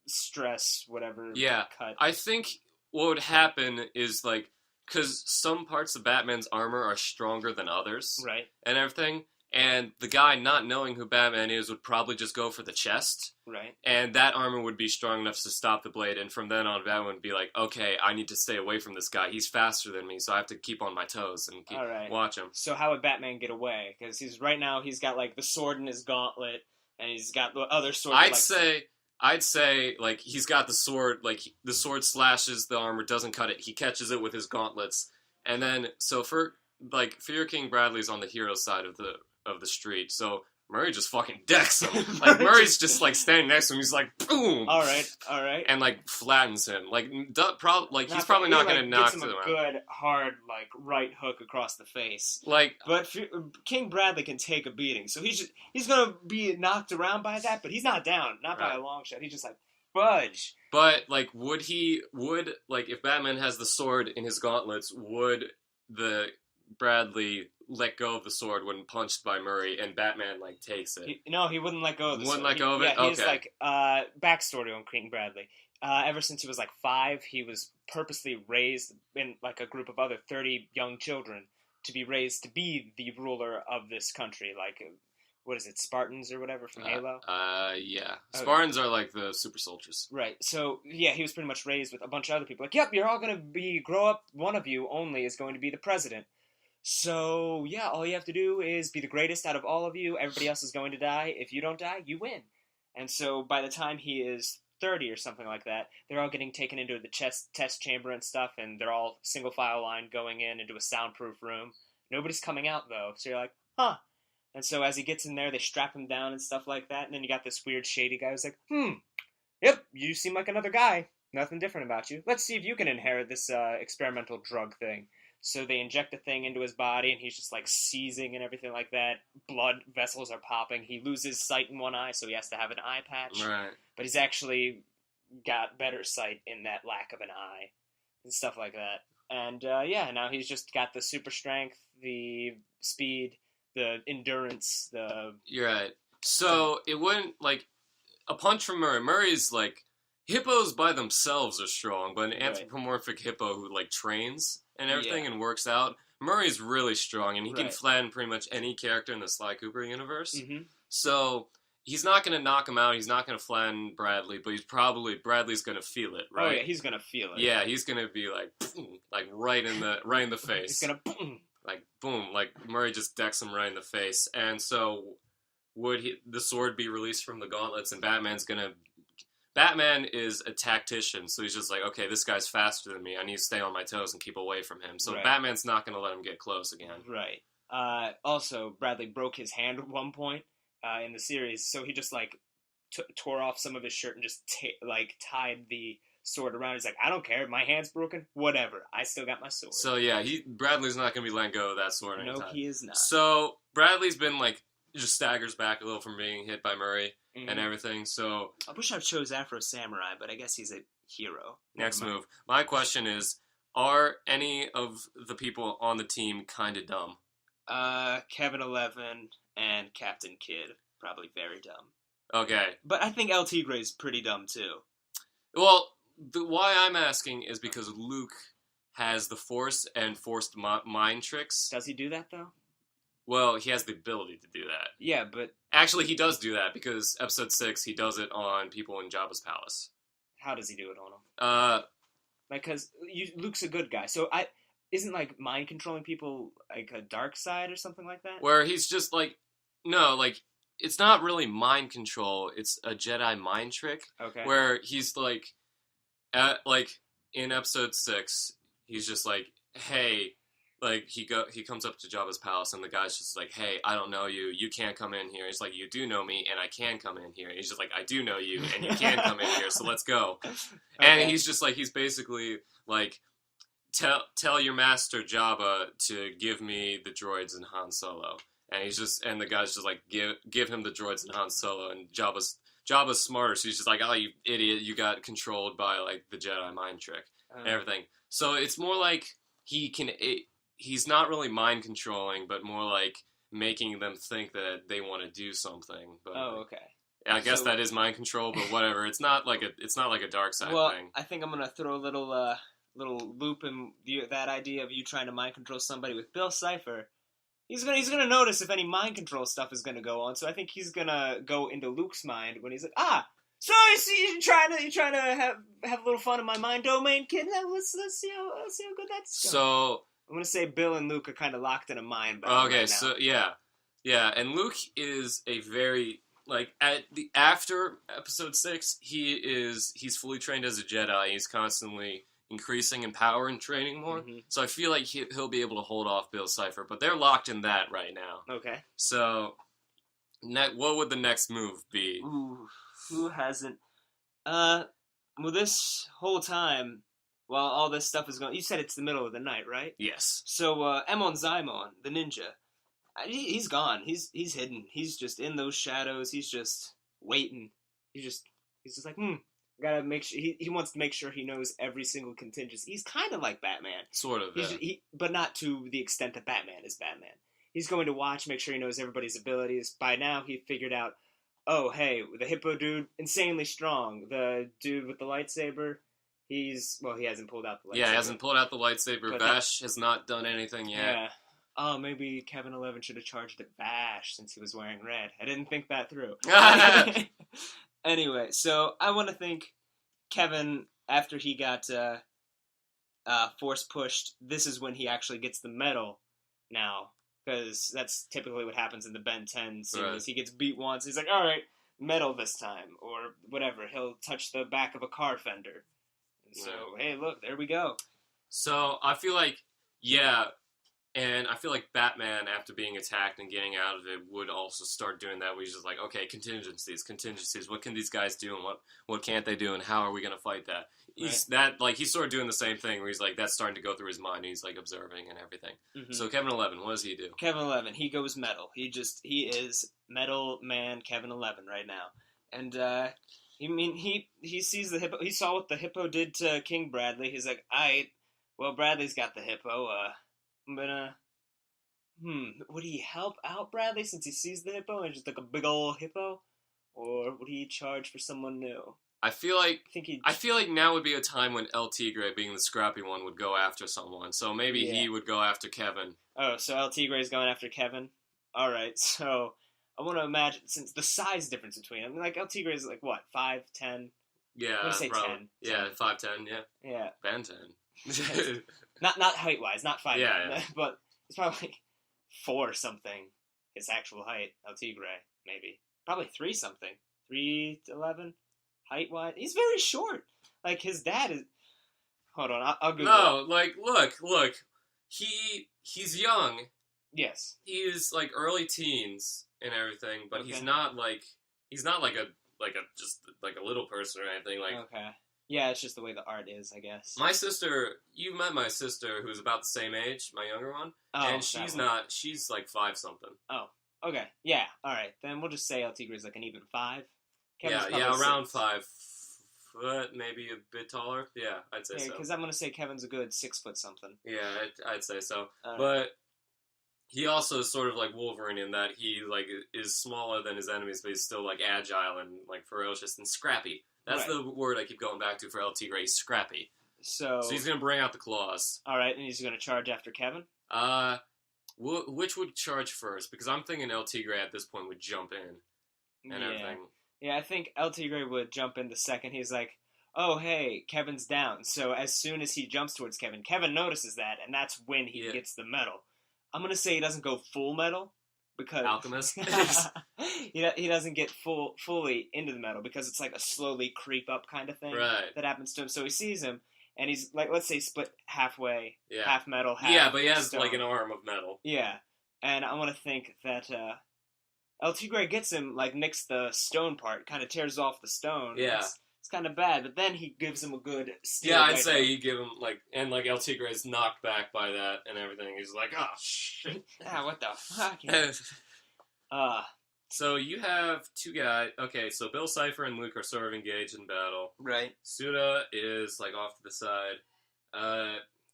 stress whatever. Yeah, cut. I think what would happen is like because some parts of Batman's armor are stronger than others, right, and everything. And the guy, not knowing who Batman is, would probably just go for the chest. Right. And that armor would be strong enough to stop the blade. And from then on, Batman would be like, okay, I need to stay away from this guy. He's faster than me, so I have to keep on my toes and watch him. So how would Batman get away? Because right now he's got like the sword in his gauntlet, and he's got the other sword. I'd say like he's got the sword. Like the sword slashes the armor, doesn't cut it. He catches it with his gauntlets, and then so for like Fuhrer King Bradley's on the hero side of the street, so Murray just fucking decks him. Like Murray's just like standing next to him. He's like, boom. All right, and like flattens him. Like he's probably not gonna knock him out. Gets him a good hard like right hook across the face. Like, but King Bradley can take a beating, so he's gonna be knocked around by that, but he's not down, not by a long shot. He's just like fudge. But like, would if Batman has the sword in his gauntlets, would the Bradley let go of the sword when punched by Murray, and Batman like takes it? He wouldn't let go of the sword. Wouldn't let go of it? Yeah, he's like backstory on King Bradley. Ever since he was like 5, he was purposely raised in like a group of other 30 young children to be raised to be the ruler of this country. Like, what is it, Spartans or whatever from Halo? Yeah. Spartans are like the super soldiers. Right. So, yeah, he was pretty much raised with a bunch of other people. Like, yep, you're all going to grow up, one of you only is going to be the president. So, yeah, all you have to do is be the greatest out of all of you. Everybody else is going to die. If you don't die, you win. And so by the time he is 30 or something like that, they're all getting taken into the test chamber and stuff, and they're all single file line going into a soundproof room. Nobody's coming out, though. So you're like, huh. And so as he gets in there, they strap him down and stuff like that. And then you got this weird shady guy who's like, yep, you seem like another guy. Nothing different about you. Let's see if you can inherit this experimental drug thing. So they inject a thing into his body, and he's just, like, seizing and everything like that. Blood vessels are popping. He loses sight in one eye, so he has to have an eye patch. Right. But he's actually got better sight in that lack of an eye and stuff like that. And, now he's just got the super strength, the speed, the endurance, You're right. So it wouldn't, like, a punch from Murray. Murray's, like, hippos by themselves are strong, but an anthropomorphic hippo who, like, trains and everything and works out, Murray's really strong, and he can flatten pretty much any character in the Sly Cooper universe. Mm-hmm. So he's not going to knock him out, he's not going to flatten Bradley, but Bradley's going to feel it, right? Oh yeah, he's going to feel it. Yeah, he's going to be like right in the face. He's going to like boom, like Murray just decks him right in the face. And so would the sword be released from the gauntlets, and Batman is a tactician, so he's just like, okay, this guy's faster than me. I need to stay on my toes and keep away from him. So Batman's not going to let him get close again. Right. Also, Bradley broke his hand at one point in the series, so he just, like, tore off some of his shirt and just, tied the sword around. He's like, I don't care. My hand's broken. Whatever. I still got my sword. So yeah, Bradley's not gonna be letting go of that sword anytime. No, he is not. So Bradley's been like just staggers back a little from being hit by Murray and everything. So I wish I chose Afro Samurai, but I guess he's a hero. Next move. My question is, are any of the people on the team kind of dumb? Kevin 11 and Captain Kid, probably very dumb. Okay. But I think El Tigre's pretty dumb too. Well, why I'm asking is because Luke has the Force and forced mind tricks. Does he do that though? Well, he has the ability to do that. Yeah, but... Actually, he does do that, because Episode 6, he does it on people in Jabba's palace. How does he do it on them? Because Luke's a good guy, so isn't, like, mind-controlling people, like, a dark side or something like that? Where he's just, like... No, like, it's not really mind control, it's a Jedi mind trick. Okay. Where he's, like... in Episode 6, he's just like, hey... Like, he comes up to Jabba's palace, and the guy's just like, hey, I don't know you, you can't come in here. He's like, you do know me, and I can come in here. And he's just like, I do know you, and you can come in here, so let's go. Okay. And he's just like, he's basically like, tell your master Jabba to give me the droids and Han Solo. And and the guy's just like, give him the droids and Han Solo, and Jabba's smarter, so he's just like, oh, you idiot, you got controlled by, like, the Jedi mind trick, and everything. So it's more like, he's not really mind controlling, but more like making them think that they want to do something. But okay. I guess that is mind control, but whatever. It's not like a dark side thing. I think I'm gonna throw a little loop in that idea of you trying to mind control somebody with Bill Cipher. He's gonna notice if any mind control stuff is gonna go on. So I think he's gonna go into Luke's mind when he's like, so you see, you're trying to have a little fun in my mind domain, kid. Let's see how good that's going. So. I'm going to say Bill and Luke are kind of locked in a mind battle Okay, right now. so, yeah, and Luke is a very, like, after Episode 6, he's fully trained as a Jedi, he's constantly increasing in power and training more, so I feel like he'll be able to hold off Bill Cipher, but they're locked in that right now. Okay. So, what would the next move be? Ooh, who hasn't? Well, this whole time... While all this stuff is going... You said it's the middle of the night, right? Yes. So, Emon Zaimon, the ninja, he's gone. He's hidden. He's just in those shadows. He's just waiting. He's just like, gotta make sure... He wants to make sure he knows every single contingency. He's kind of like Batman. Sort of, but not to the extent that Batman is Batman. He's going to watch, make sure he knows everybody's abilities. By now, he figured out, oh, hey, the hippo dude, insanely strong. The dude with the lightsaber... he hasn't pulled out the lightsaber. Yeah, he hasn't pulled out the lightsaber. But Vash has not done anything yet. Yeah. Oh, maybe Kevin 11 should have charged at Vash since he was wearing red. I didn't think that through. Anyway, so I want to think Kevin, after he got force pushed, this is when he actually gets the medal now. Because that's typically what happens in the Ben 10 series. Right. He gets beat once, he's like, all right, medal this time. Or whatever, he'll touch the back of a car fender. So, hey, look, there we go. So, I feel like, and I feel like Batman, after being attacked and getting out of it, would also start doing that, where he's just like, okay, contingencies, what can these guys do, and what can't they do, and how are we going to fight that? He's sort of doing the same thing, where he's like, that's starting to go through his mind, and he's like observing and everything. So, Kevin 11, what does he do? Kevin 11, he goes metal. He is Metal Man Kevin 11 right now. And, he sees the hippo. He saw what the hippo did to King Bradley. He's like, well, Bradley's got the hippo. I'm gonna, would he help out Bradley since he sees the hippo and just like a big old hippo? Or would he charge for someone new? I feel like now would be a time when El Tigre, being the scrappy one, would go after someone. So maybe he would go after Kevin. Oh, so El Tigre is going after Kevin? Alright, so... I want to imagine, since the size difference between them, like El Tigre is like what, 5'10"? Yeah, I'm gonna say probably. 10. Yeah, 5'10", yeah. Yeah. Ben 10. not height wise, not 5'10", but it's probably like 4 something. His actual height, El Tigre, maybe probably 3 something, 3'11", height wise. He's very short. Like his dad is. Hold on, I'll Google. No, like look, he's young. Yes. He's like early teens and everything, but he's not like a just like a little person or anything. Like Yeah, it's just the way the art is, I guess. My sister, you met my sister, who's about the same age, my younger one, Oh, and that she's one. not. She's like 5 something. Oh, okay. Yeah, alright. Then we'll just say El Tigre is like an even 5. Kevin's Yeah, probably around 6. 5 foot, maybe a bit taller. Yeah, I'd say Yeah, so. because I'm going to say Kevin's a good 6 foot something. Yeah, I'd say so. Alright. But he also is sort of like Wolverine in that he like is smaller than his enemies, but he's still like agile and like ferocious and scrappy. That's Right. the word I keep going back to for El Tigre. He's scrappy. So So he's gonna bring out the claws. alright, and he's going to charge after Kevin? Which would charge first? Because I'm thinking El Tigre at this point would jump in and everything. Yeah, I think El Tigre would jump in the second he's like, oh, hey, Kevin's down. So as soon as he jumps towards Kevin, Kevin notices that, and that's when he gets the medal. I'm going to say he doesn't go full medal, because... Alchemist? he doesn't get fully into the medal, because it's like a slowly creep up kind of thing that happens to him. So he sees him, and he's, like, let's say split halfway, half metal, half Yeah, but he has, stone. like, an arm of metal. Yeah, and I want to think that... El Tigre gets him, like, nicks the stone part, kind of tears off the stone. Yeah. It's kind of bad, but then he gives him a good steal. Yeah, I'd say he'd give him, like, and, like, El Tigre is knocked back by that and everything. He's like, oh, shit. What the fuck? So you have two guys. Okay, so Bill Cipher and Luke are sort of engaged in battle. Right. Suda is, like, off to the side.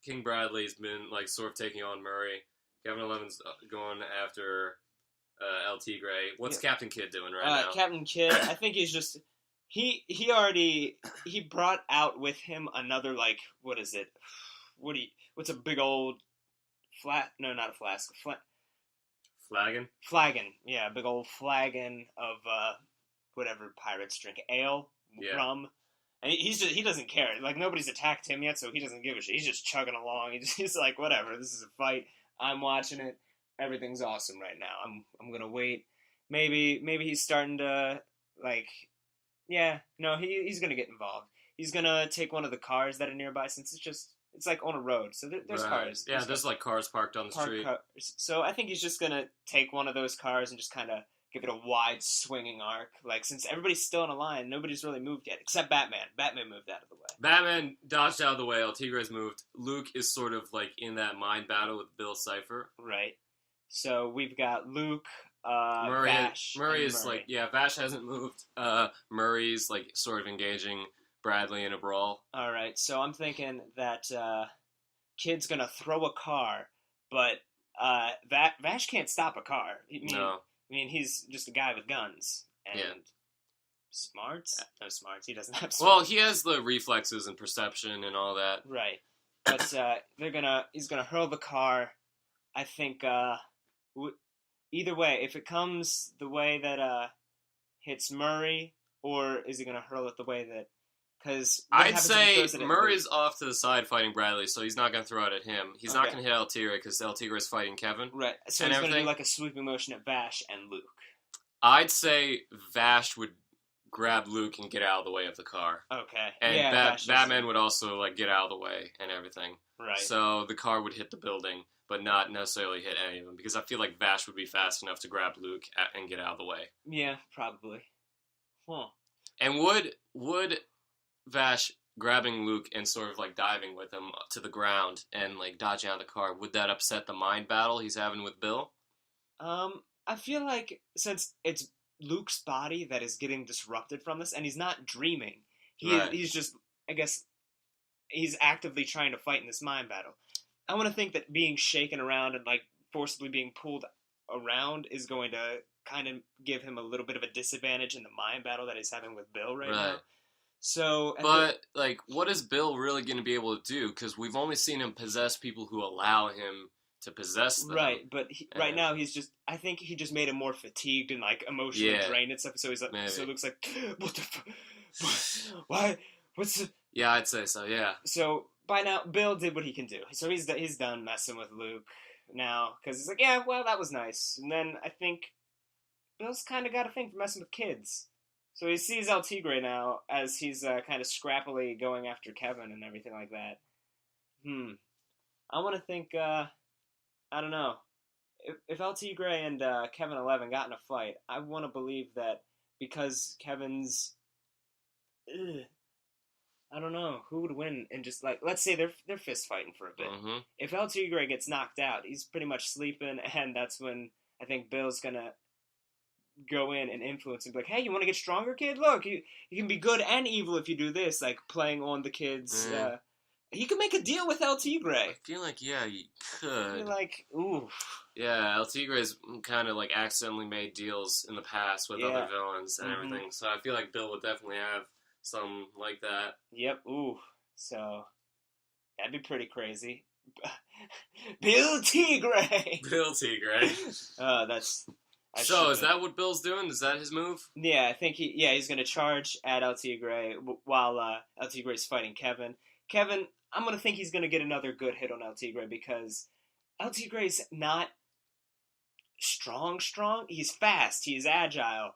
King Bradley's been, like, sort of taking on Murray. Kevin Eleven's going after... El Tigre. What's Captain Kidd doing right now? Captain Kidd, I think he's just he brought out with him another, like, what is it? What's a big old not a flask. Flagon? Flagon. Yeah, a big old flagon of whatever pirates drink, ale, rum. And he doesn't care. Like, nobody's attacked him yet, so he doesn't give a shit. He's just chugging along. He's like, whatever, this is a fight. I'm watching it. Everything's awesome right now. I'm gonna wait. Maybe he's starting to, like, he's gonna get involved. He's gonna take one of the cars that are nearby, since it's like on a road, so there's cars. Yeah, there's like cars parked on the street. Cars. So I think he's just gonna take one of those cars and just kind of give it a wide swinging arc. Like, since everybody's still in a line, nobody's really moved yet, except Batman. Batman moved out of the way. Batman dodged out of the way. El Tigre's moved. Luke is sort of like in that mind battle with Bill Cipher. Right. So we've got Luke, Vash. Murray is Murray. like, yeah, Vash hasn't moved. Murray's like sort of engaging Bradley in a brawl. All right, so I'm thinking that Kid's gonna throw a car, but Vash can't stop a car. I mean, he's just a guy with guns and smarts. No smarts. He doesn't have smarts. Well, he has the reflexes and perception and all that. Right, but he's gonna hurl the car. I think either way, if it comes the way that hits Murray, or is he going to hurl it the way that... Because I'd say Murray's off to the side fighting Bradley, so he's not going to throw it at him. He's not going to hit El Tigre, because El Tigre is fighting Kevin. Right, so he's going to do like a sweeping motion at Vash and Luke. I'd say Vash would grab Luke and get out of the way of the car. Okay. And Batman would also like get out of the way and everything. Right. So the car would hit the building, but not necessarily hit any of them, because I feel like Vash would be fast enough to grab Luke and get out of the way. Yeah, probably. Huh. And would Vash grabbing Luke and sort of like diving with him to the ground and like dodging out of the car, would that upset the mind battle he's having with Bill? I feel like since it's Luke's body that is getting disrupted from this, and he's not dreaming, he's just, I guess, he's actively trying to fight in this mind battle. I want to think that being shaken around and like forcibly being pulled around is going to kind of give him a little bit of a disadvantage in the mind battle that he's having with Bill right now. So, but like, what is Bill really going to be able to do? Because we've only seen him possess people who allow him to possess them. Right, but right now he's just, I think he just made him more fatigued and like emotionally drained and stuff. So he's like, so it looks like, what the fuck? Why? What's the... Yeah, I'd say so. Yeah. So by now, Bill did what he can do. So he's done messing with Luke now, because he's like, yeah, well, that was nice. And then I think Bill's kind of got a thing for messing with kids. So he sees El Tigre now as he's kind of scrappily going after Kevin and everything like that. I want to think, I don't know. If El Tigre and Kevin 11 got in a fight, I want to believe that because Kevin's... I don't know who would win, and just like let's say they're fist fighting for a bit. Mm-hmm. If El Tigre gets knocked out, he's pretty much sleeping, and that's when I think Bill's gonna go in and influence him. Like, hey, you want to get stronger, kid? Look, you can be good and evil if you do this. Like playing on the kids. He could make a deal with El Tigre. I feel like, yeah, you could. You're like, ooh. Yeah, El Tigre's kind of like accidentally made deals in the past with other villains and everything. So I feel like Bill would definitely have something like that. Yep. Ooh. So that'd be pretty crazy. Bill Tigre. Bill Tigre. That's. So is that what Bill's doing? Is that his move? Yeah, I think he's gonna charge at El Tigre while El Tigre's fighting Kevin. Kevin, I'm gonna think he's gonna get another good hit on El Tigre because El Tigre's not strong. He's fast. He's agile.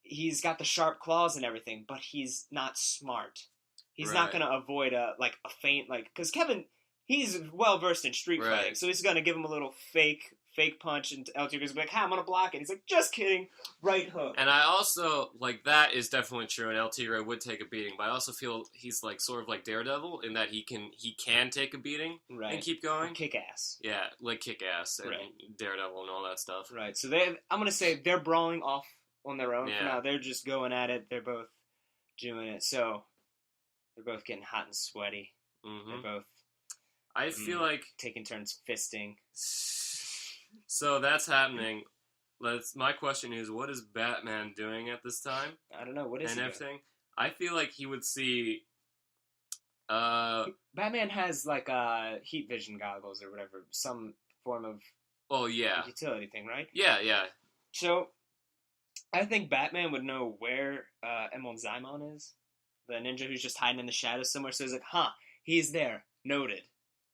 He's got the sharp claws and everything, but he's not smart. He's not gonna avoid a feint because Kevin, he's well versed in street fighting, so he's gonna give him a little fake punch, and El Tigre's like, I'm gonna block it. He's like, just kidding, right hook. And I also, like, that is definitely true, and El Tigre would take a beating, but I also feel he's, like, sort of like Daredevil, in that he can take a beating and keep going. Kick ass. Yeah, like kick ass and Daredevil and all that stuff. Right, so I'm gonna say they're brawling off on their own for now. They're just going at it. They're both doing it, so they're both getting hot and sweaty. Mm-hmm. They're both I feel like taking turns fisting. So that's happening. My question is, what is Batman doing at this time? I don't know. What is he doing? I feel like he would see. Batman has like heat vision goggles or whatever, some form of. Oh yeah. Utility thing, right? Yeah. So, I think Batman would know where Emon Zaimon is, the ninja who's just hiding in the shadows somewhere. So he's like, he's there, noted.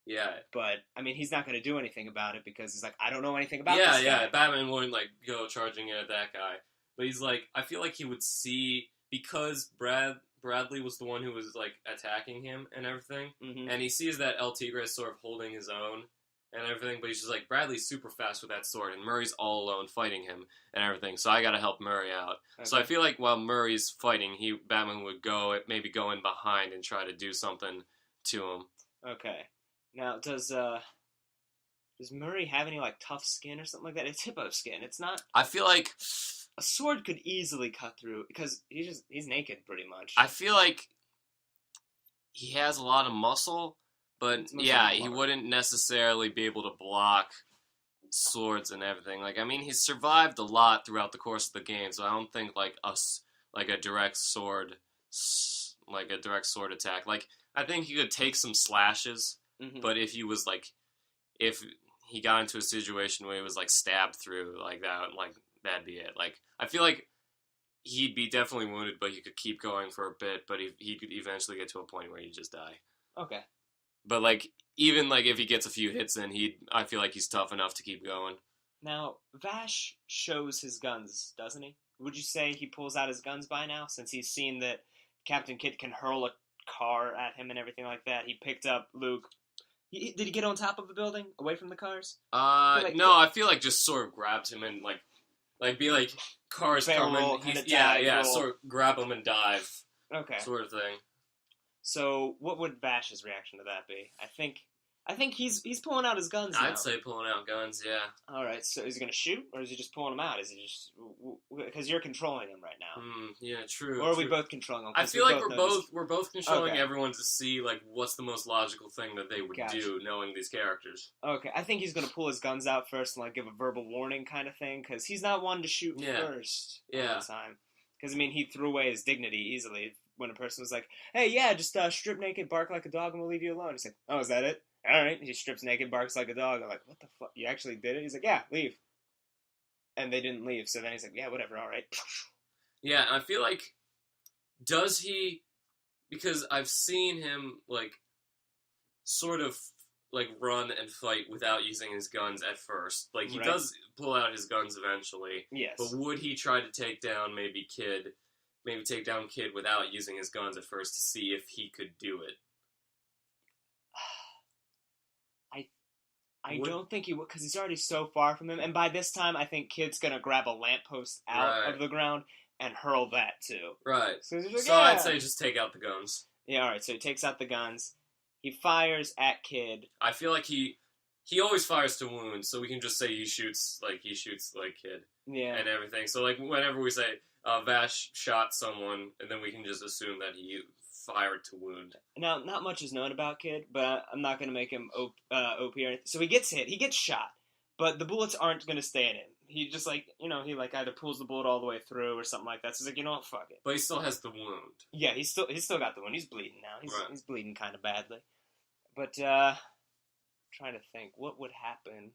Yeah. But, I mean, he's not going to do anything about it because he's like, I don't know anything about this guy. Yeah, Batman wouldn't, like, go charging at that guy. But he's like, I feel like he would see, because Bradley was the one who was, like, attacking him and everything, and he sees that El Tigre is sort of holding his own and everything, but he's just like, Bradley's super fast with that sword, and Murray's all alone fighting him and everything, so I gotta help Murray out. Okay. So I feel like while Murray's fighting, Batman would maybe go in behind and try to do something to him. Okay. Now, does Murray have any, like, tough skin or something like that? It's hippo skin. It's not... I feel like... A sword could easily cut through, because he's naked, pretty much. I feel like he has a lot of muscle, but, yeah, he wouldn't necessarily be able to block swords and everything. Like, I mean, he's survived a lot throughout the course of the game, so I don't think, like, a direct sword attack. Like, I think he could take some slashes... Mm-hmm. But if he got into a situation where he was, like, stabbed through like that, like, that'd be it. Like, I feel like he'd be definitely wounded, but he could keep going for a bit, but he could eventually get to a point where he'd just die. Okay. But, like, even, like, if he gets a few hits in, I feel like he's tough enough to keep going. Now, Vash shows his guns, doesn't he? Would you say he pulls out his guns by now, since he's seen that Captain Kidd can hurl a car at him and everything like that? He picked up Luke. Did he get on top of the building, away from the cars? No, I feel like just sort of grabbed him and, like be like, cars coming. Sort of grab him and dive. Okay. Sort of thing. So, what would Vash's reaction to that be? I think he's pulling out his guns now. I'd say pulling out guns, yeah. Alright, so is he going to shoot, or is he just pulling them out? Is he just... Because you're controlling him right now. Yeah, true. Or are we both controlling them? I feel like we're both controlling everyone to see, like, what's the most logical thing that they would do, knowing these characters. Okay, I think he's going to pull his guns out first and, like, give a verbal warning kind of thing, because he's not one to shoot first all the time. Because, I mean, he threw away his dignity easily when a person was like, hey, yeah, just strip naked, bark like a dog, and we'll leave you alone. He's like, oh, is that it? Alright, he strips naked, barks like a dog. I'm like, what the fuck? You actually did it? He's like, yeah, leave. And they didn't leave, so then he's like, yeah, whatever, alright. Yeah, I feel like, does he, because I've seen him, like, sort of, like, run and fight without using his guns at first. Like, he does pull out his guns eventually. Yes. But would he try to take down Kid without using his guns at first to see if he could do it? I don't think he would, because he's already so far from him. And by this time, I think Kid's going to grab a lamppost out of the ground and hurl that, too. Right. So, like, I'd say just take out the guns. Yeah, alright, so he takes out the guns. He fires at Kid. I feel like he always fires to wound, so we can just say he shoots like Kid Yeah. and everything. So like whenever we say Vash shot someone, and then we can just assume that he fired to wound. Now, not much is known about Kid, but I'm not going to make him OP or anything. So he gets hit. He gets shot. But the bullets aren't going to stay in him. He just, like, he, like, either pulls the bullet all the way through or something like that. So he's like, you know what, fuck it. But he still has the wound. Yeah, he's still got the wound. He's bleeding now. He's bleeding kind of badly. But, trying to think, what would happen?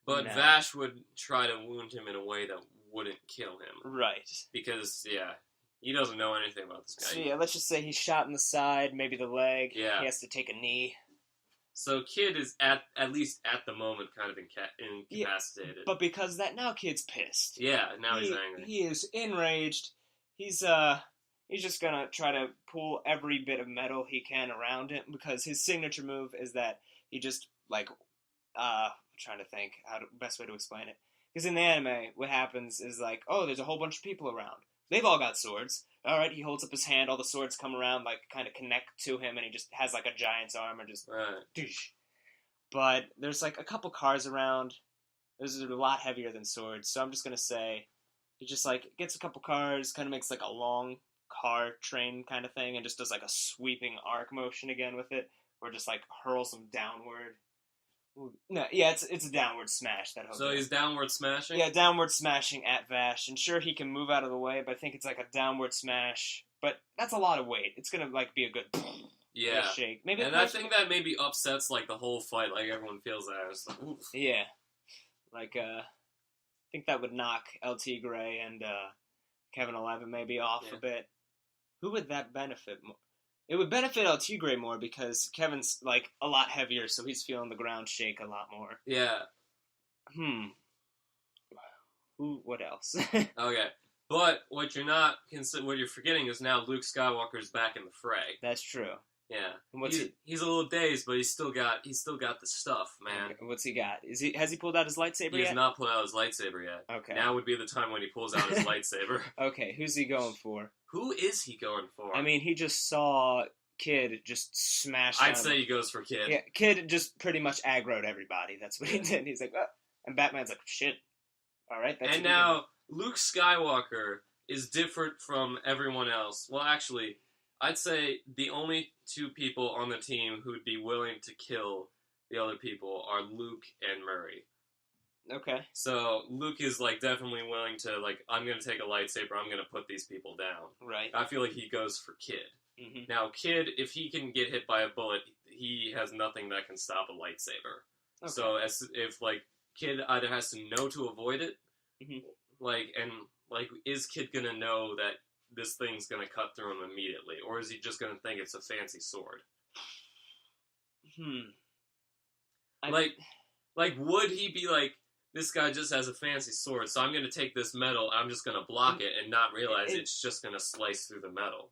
But now? Vash would try to wound him in a way that wouldn't kill him. Right. Because, yeah, he doesn't know anything about this guy. So, yeah, let's just say he's shot in the side, maybe the leg. Yeah. He has to take a knee. So Kid is, at least at the moment, kind of incapacitated. Yeah, but because that, now Kid's pissed. Yeah, now he's angry. He is enraged. He's just gonna try to pull every bit of metal he can around him, because his signature move is that he just, like, I'm trying to think best way to explain it. Because in the anime, what happens is, like, oh, there's a whole bunch of people around. They've all got swords. Alright, he holds up his hand, all the swords come around, like, kind of connect to him, and he just has, like, a giant's arm, and just... Right. But there's, like, a couple cars around. Those are a lot heavier than swords, so I'm just gonna say he just, like, gets a couple cars, kind of makes, like, a long car train kind of thing, and just does, like, a sweeping arc motion again with it, or just, like, hurls them downward. No, yeah, it's a downward smash. So he's downward smashing? Yeah, downward smashing at Vash. And sure, he can move out of the way, but I think it's like a downward smash. But that's a lot of weight. It's gonna, like, be a good shake. Maybe, and I think that maybe upsets, like, the whole fight. Like, everyone feels that. It's like, oof. Yeah. Like, I think that would knock LT Gray and Kevin 11 maybe off a bit. Who would that benefit more? It would benefit LT Gray more because Kevin's, like, a lot heavier, so he's feeling the ground shake a lot more. Yeah. What else? Okay. But what you're forgetting is now Luke Skywalker's back in the fray. That's true. Yeah. He's a little dazed, but he's still got the stuff, man. Okay. What's he got? Has he pulled out his lightsaber yet? He has not pulled out his lightsaber yet. Okay. Now would be the time when he pulls out his lightsaber. Okay, who's he going for? Who is he going for? I mean, he just saw Kid just smash I'd say he goes for Kid. Yeah, Kid just pretty much aggroed everybody. That's what he did. He's like, oh. And Batman's like, shit. All right. And now Luke Skywalker is different from everyone else. Well, actually, I'd say the only two people on the team who'd be willing to kill the other people are Luke and Murray. Okay. So Luke is, like, definitely willing to, like, I'm going to take a lightsaber, I'm going to put these people down. Right. I feel like he goes for Kid. Mm-hmm. Now, Kid, if he can get hit by a bullet, he has nothing that can stop a lightsaber. Okay. So if, like, Kid either has to know to avoid it, is Kid going to know that this thing's going to cut through him immediately? Or is he just going to think it's a fancy sword? Like, would he be like, this guy just has a fancy sword, so I'm going to take this metal, I'm just going to block it and not realize it's just going to slice through the metal.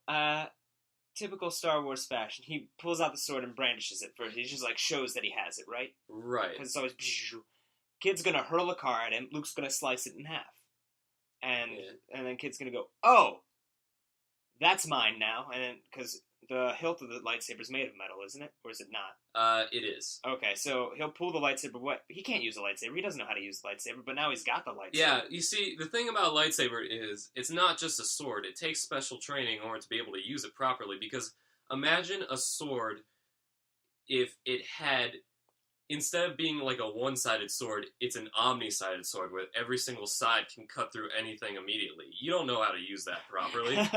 Typical Star Wars fashion. He pulls out the sword and brandishes it first. He just, like, shows that he has it, right? Right. Because it's always... Kid's going to hurl a car at him. Luke's going to slice it in half. And then Kid's going to go, oh, that's mine now. And then, because the hilt of the lightsaber is made of metal, isn't it? Or is it not? It is. Okay, so he'll pull the lightsaber. He can't use a lightsaber. He doesn't know how to use the lightsaber, but now he's got the lightsaber. Yeah, you see, the thing about lightsaber is, it's not just a sword. It takes special training in order to be able to use it properly, because imagine a sword if it had... Instead of being like a one-sided sword, it's an omni-sided sword where every single side can cut through anything immediately. You don't know how to use that properly.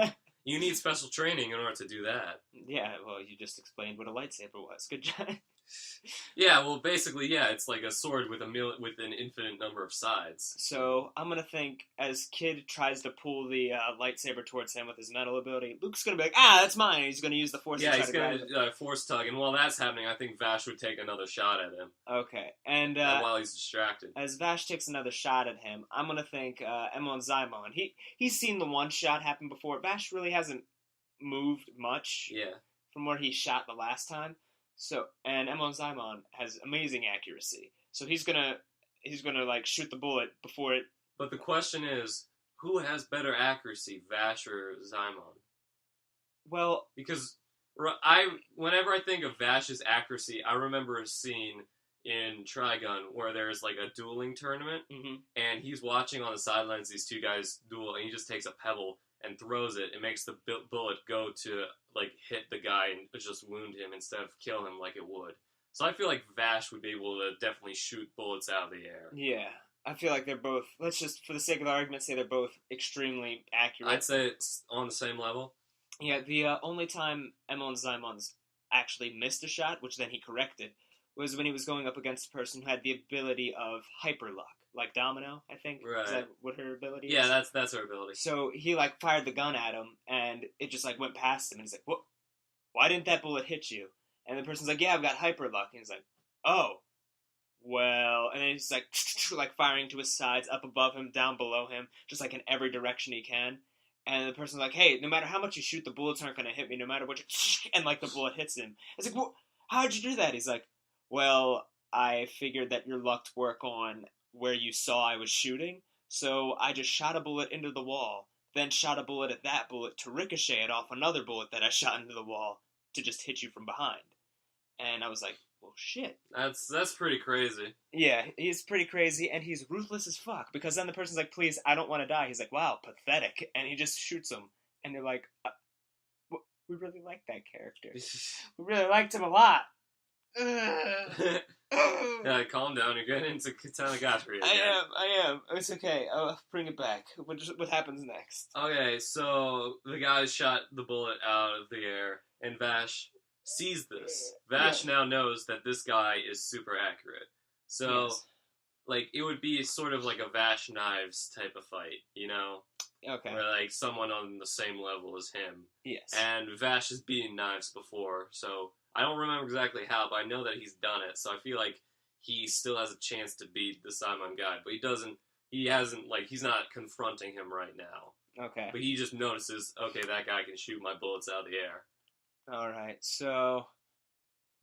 You need special training in order to do that. Yeah, well, you just explained what a lightsaber was. Good job. Yeah, well, basically, yeah, it's like a sword with with an infinite number of sides. So, I'm gonna think, as Kid tries to pull the lightsaber towards him with his metal ability, Luke's gonna be like, that's mine, he's gonna use the Force to try to grab it. Yeah, he's gonna force tug, and while that's happening, I think Vash would take another shot at him. Okay, and while he's distracted. As Vash takes another shot at him, I'm gonna think, Emon Zaimon. He's seen the one shot happen before. Vash really hasn't moved much from where he shot the last time. So, and Emon Zaimon has amazing accuracy. So he's gonna like shoot the bullet before it. But the question is, who has better accuracy, Vash or Zaimon? Well, because Whenever I think of Vash's accuracy, I remember a scene in Trigun where there's like a dueling tournament, and he's watching on the sidelines these two guys duel, and he just takes a pebble and throws it. It makes the bullet go to like hit the guy and just wound him instead of kill him like it would. So I feel like Vash would be able to definitely shoot bullets out of the air. Yeah. I feel like they're both, let's just, for the sake of the argument, say they're both extremely accurate. I'd say it's on the same level. Yeah, the only time Emon Zaimon's actually missed a shot, which then he corrected, was when he was going up against a person who had the ability of hyperlock, like Domino, I think. Right. Is that what her ability is? Yeah, that's her ability. So he, like, fired the gun at him, and it just, like, went past him, and he's like, "What? Why didn't that bullet hit you?" And the person's like, "Yeah, I've got hyperlock." And he's like, "Oh. Well," and then he's like, like firing to his sides, up above him, down below him, just like in every direction he can. And the person's like, "Hey, no matter how much you shoot, the bullets aren't going to hit me, no matter what you..." And like the bullet hits him. It's like, well, how'd you do that? He's like, "Well, I figured that your luck to work on where you saw I was shooting, so I just shot a bullet into the wall, then shot a bullet at that bullet to ricochet it off another bullet that I shot into the wall to just hit you from behind." And I was like, well, shit. That's pretty crazy. Yeah, he's pretty crazy, and he's ruthless as fuck, because then the person's like, "Please, I don't want to die." He's like, "Wow, pathetic." And he just shoots him, and they're like, "We really liked that character. We really liked him a lot." Yeah, calm down. You're getting into Katanagatari again. I am. It's okay. I'll bring it back. What happens next? Okay, so the guy shot the bullet out of the air, and Vash sees this. Vash now knows that this guy is super accurate. So, like, it would be sort of like a Vash Knives type of fight, you know? Okay. Where, like, someone on the same level as him. Yes. And Vash has beaten Knives before, so I don't remember exactly how, but I know that he's done it, so I feel like he still has a chance to beat the Simon guy, but he's not confronting him right now. Okay. But he just notices, okay, that guy can shoot my bullets out of the air. Alright, so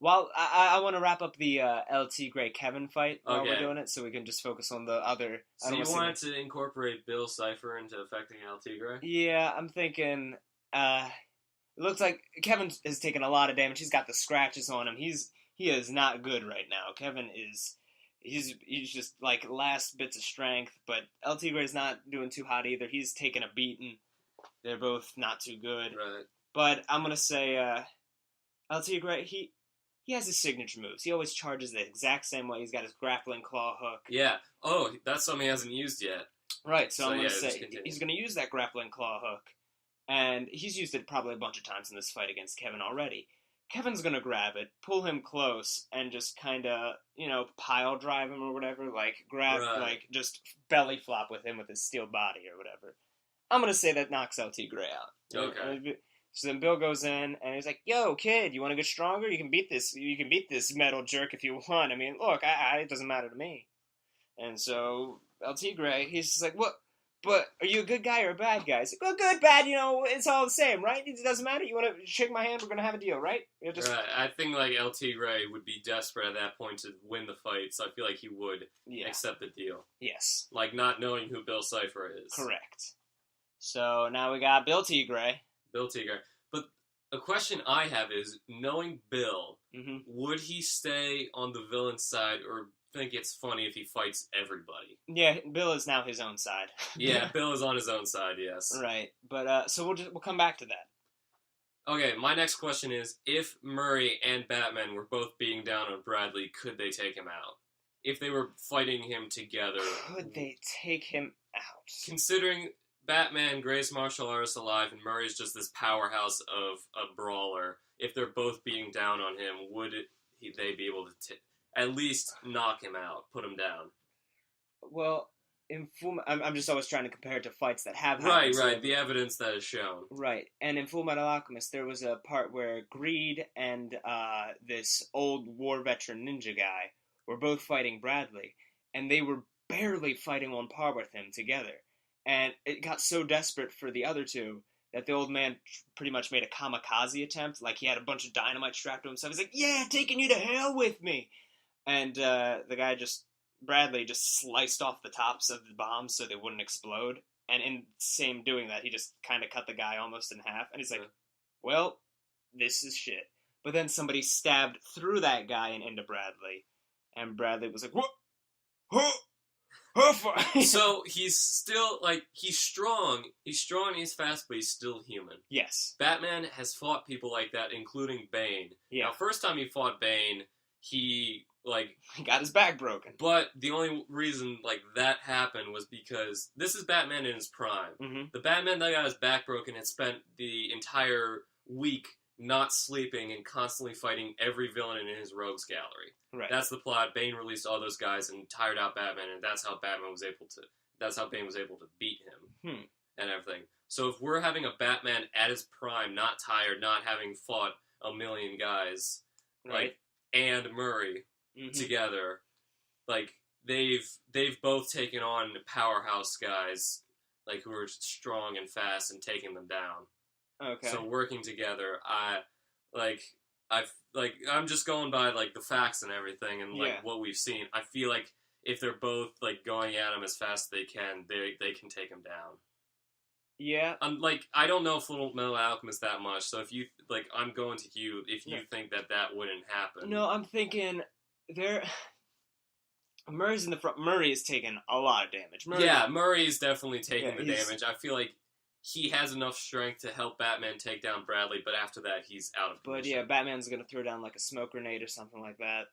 while I want to wrap up the LT Gray Kevin fight while we're doing it, so we can just focus on the other. So you wanted to incorporate Bill Cipher into affecting LT Gray? Yeah, I'm thinking. It looks like Kevin has taken a lot of damage. He's got the scratches on him. He is not good right now. Kevin is he's just like last bits of strength, but LT Gray's not doing too hot either. He's taking a beating. They're both not too good. Right. But I'm gonna say LT Gray, he has his signature moves. He always charges the exact same way. He's got his grappling claw hook. Yeah. Oh, that's something he hasn't used yet. Right, so I'm gonna say he's gonna use that grappling claw hook. And he's used it probably a bunch of times in this fight against Kevin already. Kevin's gonna grab it, pull him close, and just kinda, pile drive him or whatever. Like, like, just belly flop with him with his steel body or whatever. I'm gonna say that knocks LT Gray out. Okay. So then Bill goes in, and he's like, "Yo, kid, you want to get stronger? You can beat this metal jerk if you want. I mean, look, it doesn't matter to me." And so LT Gray, he's just like, "What? But are you a good guy or a bad guy?" He's like, "Well, good, bad, it's all the same, right? It doesn't matter. You want to shake my hand? We're gonna have a deal, right?" Right. I think like LT Gray would be desperate at that point to win the fight, so I feel like he would accept the deal. Yes. Like not knowing who Bill Cipher is. Correct. So now we got Bill T. Gray. Bill T. Gray. But a question I have is, knowing Bill, would he stay on the villain's side or think it's funny if he fights everybody? Yeah, Bill is now his own side. Yeah, Bill is on his own side, yes. Right, but so we'll come back to that. Okay, my next question is, if Murray and Batman were both being down on Bradley, could they take him out? If they were fighting him together... Could they take him out? Considering Batman, greatest martial artist alive, and Murray's just this powerhouse of a brawler, if they're both being down on him, would they be able to at least knock him out, put him down? Well, I'm just always trying to compare it to fights that have happened. Right, the evidence that is shown. Right, and in Full Metal Alchemist, there was a part where Greed and this old war veteran ninja guy were both fighting Bradley, and they were barely fighting on par with him together. And it got so desperate for the other two that the old man pretty much made a kamikaze attempt. Like, he had a bunch of dynamite strapped to himself. He's like, "Yeah, taking you to hell with me!" And the guy Bradley just sliced off the tops of the bombs so they wouldn't explode. And in doing that, he just kind of cut the guy almost in half. And he's like, "Well, this is shit. But then somebody stabbed through that guy and into Bradley, and Bradley was like, what? So he's still, like, he's strong. He's strong and he's fast, but he's still human. Yes. Batman has fought people like that, including Bane. Yeah. Now, first time he fought Bane, he, like... He got his back broken. But the only reason, like, that happened was because this is Batman in his prime. Mm-hmm. The Batman that got his back broken had spent the entire week not sleeping and constantly fighting every villain in his rogues gallery. Right. That's the plot. Bane released all those guys and tired out Batman, and that's how Bane was able to beat him and everything. So if we're having a Batman at his prime, not tired, not having fought a million guys, Right. and Murray together, like they've both taken on powerhouse guys, like who are strong and fast and taking them down. Okay. So working together, I'm just going by like the facts and everything and like what we've seen. I feel like if they're both like going at him as fast as they can take him down. Yeah. I don't know Full Metal Alchemist that much, so if you like, I'm going to you if you think that wouldn't happen. No, I'm thinking Murray's in the front. Murray is taking a lot of damage. Murray's definitely taking the damage. I feel like he has enough strength to help Batman take down Bradley, but after that, he's out of commission. But yeah, Batman's going to throw down like a smoke grenade or something like that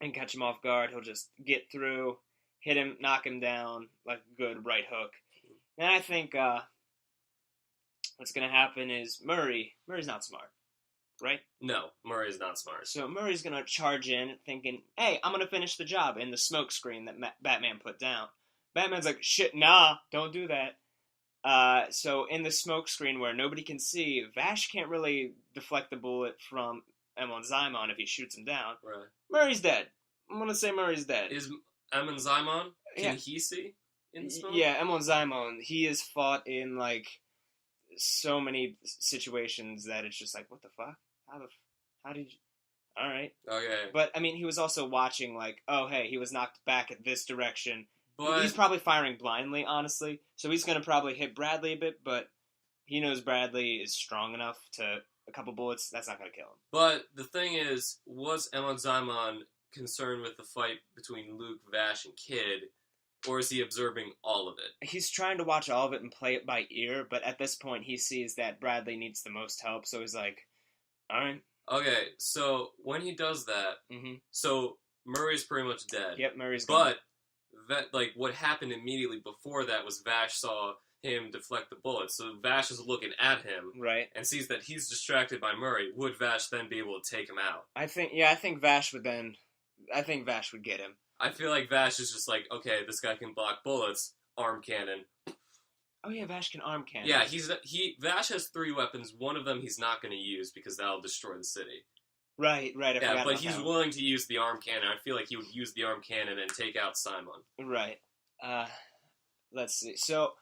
and catch him off guard. He'll just get through, hit him, knock him down, like a good right hook. And I think what's going to happen is Murray's not smart, right? No, Murray's not smart. So Murray's going to charge in thinking, hey, I'm going to finish the job in the smoke screen that Batman put down. Batman's like, shit, nah, don't do that. So in the smoke screen where nobody can see, Vash can't really deflect the bullet from Emon Zymon if he shoots him down. Right. Murray's dead. I'm gonna say Murray's dead. Is Emon Zymon? Can he see in the smoke? Yeah, Emon Zymon. He has fought in like so many situations that it's just like, what the fuck? How did you? All right. Okay. But I mean, he was also watching like, oh hey, he was knocked back at this direction. But he's probably firing blindly, honestly. So he's going to probably hit Bradley a bit, but he knows Bradley is strong enough to a couple bullets. That's not going to kill him. But the thing is, was Emon Zymon concerned with the fight between Luke, Vash, and Kid, or is he observing all of it? He's trying to watch all of it and play it by ear, but at this point he sees that Bradley needs the most help, so he's like, all right. Okay, so when he does that, so Murray's pretty much dead. Yep, Murray's gone. But like what happened immediately before that was Vash saw him deflect the bullets. So Vash is looking at him, right, and sees that he's distracted by Murray. Would Vash then be able to take him out? I think Vash would get him. I feel like Vash is just like, okay, this guy can block bullets. Arm cannon. Oh yeah, Vash can arm cannon. Yeah, Vash has 3 weapons. One of them he's not going to use because that'll destroy the city. Right. Yeah, but he's willing to use the arm cannon. I feel like he would use the arm cannon and take out Simon. Right. Let's see. So,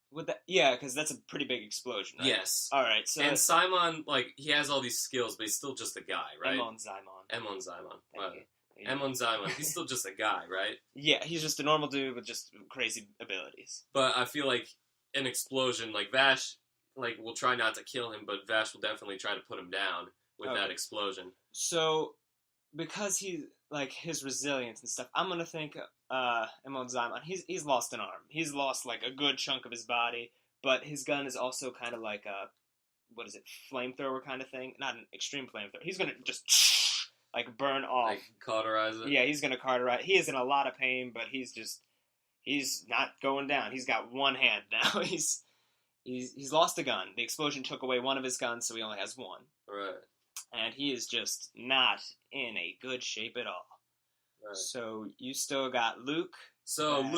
with that, yeah, because that's a pretty big explosion. Right? Yes. All right. So and Simon, like, he has all these skills, but he's still just a guy, right? Emon Zymon. Emon Zymon. He's still just a guy, right? Yeah, he's just a normal dude with just crazy abilities. But I feel like an explosion, like Vash, like will try not to kill him, but Vash will definitely try to put him down with that explosion. So, because he like his resilience and stuff, I'm gonna think Emon Zymon. He's lost an arm. He's lost like a good chunk of his body, but his gun is also kind of like a flamethrower kind of thing. Not an extreme flamethrower. He's gonna just like burn off, like cauterize it. Yeah, he's gonna cauterize. He is in a lot of pain, but he's not going down. He's got one hand now. He's lost a gun. The explosion took away one of his guns, so he only has one. Right. And he is just not in a good shape at all. Right. So you still got Luke. So Vash.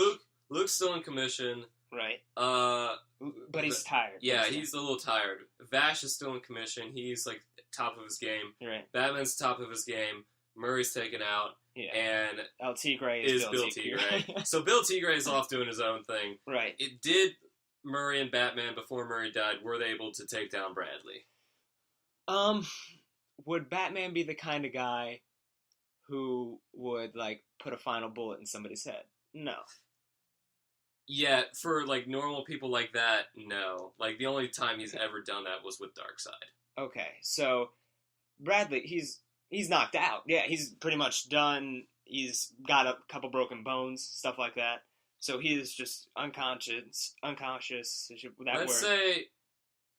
Luke's still in commission. Right. But he's tired. Yeah, he's a little tired. Vash is still in commission. He's like top of his game. Right. Batman's top of his game. Murray's taken out. Yeah. And El Tigre is Bill Tigre. So Bill Tigre is off doing his own thing. Right. It did Murray and Batman, before Murray died, were they able to take down Bradley? Would Batman be the kind of guy who would, like, put a final bullet in somebody's head? No. Yeah, for, like, normal people like that, no. Like, the only time he's ever done that was with Darkseid. Okay, so Bradley, he's knocked out. Yeah, he's pretty much done. He's got a couple broken bones, stuff like that. So he is just unconscious. Unconscious. That Let's word. say,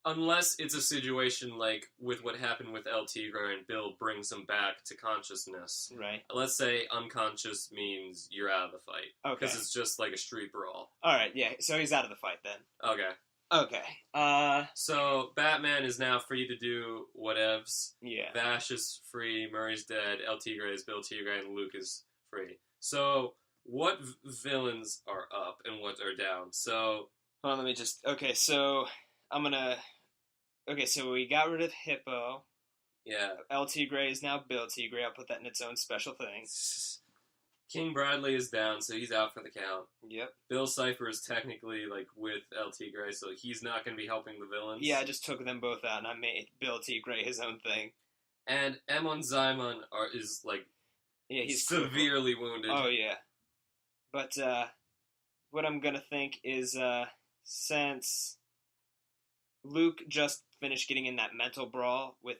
unless it's a situation like with what happened with El Tigre and Bill brings him back to consciousness. Right. Let's say unconscious means you're out of the fight. Okay. Because it's just like a street brawl. All right. Yeah. So he's out of the fight then. Okay. Okay. So Batman is now free to do whatevs. Yeah. Vash is free. Murray's dead. El Tigre is Bill Tigre, and Luke is free. So what villains are up and what are down? So hold on. Let me just. Okay. So I'm gonna. Okay. So we got rid of Hippo. yeah, El Tigre is now Bill Tigre. I'll put that in its own special thing. King Bradley is down, so he's out for the count. Yep. Bill Cipher is technically like with El Tigre, so he's not going to be helping the villains. Yeah, I just took them both out and I made Bill Tigre his own thing. And Emon Zymon is like he's severely wounded. Oh yeah. But what I'm gonna think is since Luke just finished getting in that mental brawl with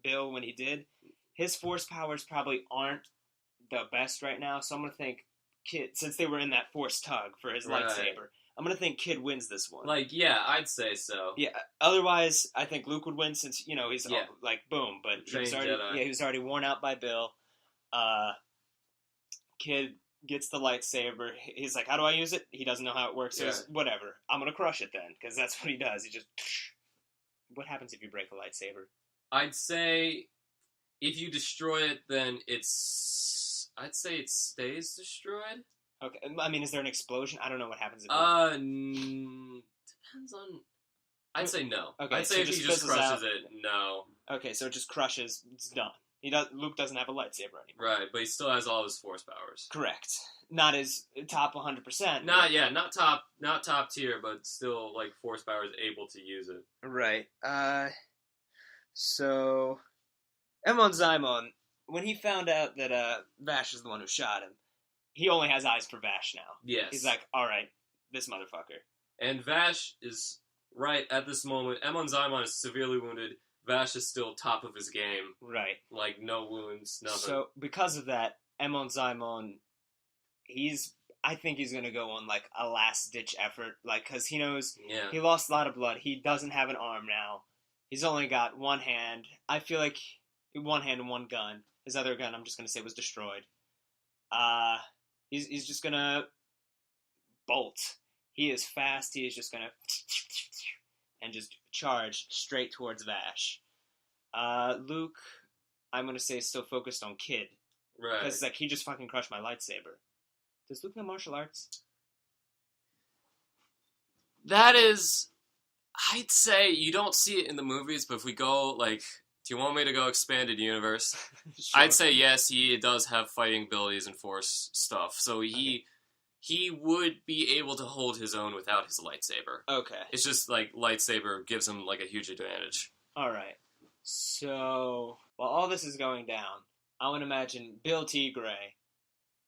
Bill when he did, his force powers probably aren't the best right now, so I'm gonna think Kid, since they were in that force tug for his lightsaber, I'm gonna think Kid wins this one. Like, yeah, I'd say so. Yeah. Otherwise, I think Luke would win since he's like boom, but he was already worn out by Bill. Kid gets the lightsaber. He's like, "How do I use it?" He doesn't know how it works. So he's, whatever. I'm gonna crush it then, because that's what he does. He just. What happens if you break a lightsaber? I'd say if you destroy it, then I'd say it stays destroyed. Okay, I mean, is there an explosion? I don't know what happens. Depends on. I'd say no. Okay, I'd say if he just crushes it, no. Okay, so it just crushes. It's done. Luke doesn't have a lightsaber anymore. Right, but he still has all his force powers. Correct. Not his top 100%. Not top tier, but still like force powers able to use it. Right. So Emon Zymon, when he found out that Vash is the one who shot him, he only has eyes for Vash now. Yes. He's like, all right, this motherfucker. And Vash is right at this moment. Emon Zymon is severely wounded. Vash is still top of his game. Right. Like, no wounds, nothing. So, because of that, Emon Zymon, I think he's going to go on, like, a last-ditch effort. Like, because he knows he lost a lot of blood. He doesn't have an arm now. He's only got one hand. I feel like one hand and one gun. His other gun, I'm just going to say, was destroyed. He's just going to bolt. He is fast. He is just going to and just charge straight towards Vash. Luke, I'm going to say, is still focused on Kid. Right. Because it's like, he just fucking crushed my lightsaber. Does Luke know martial arts? That is... I'd say you don't see it in the movies, but if we go, like... Do you want me to go expanded universe? Sure. I'd say yes, he does have fighting abilities and force stuff. So he would be able to hold his own without his lightsaber. Okay. It's just like lightsaber gives him like a huge advantage. Alright. So, while all this is going down, I would imagine Bill Tigre.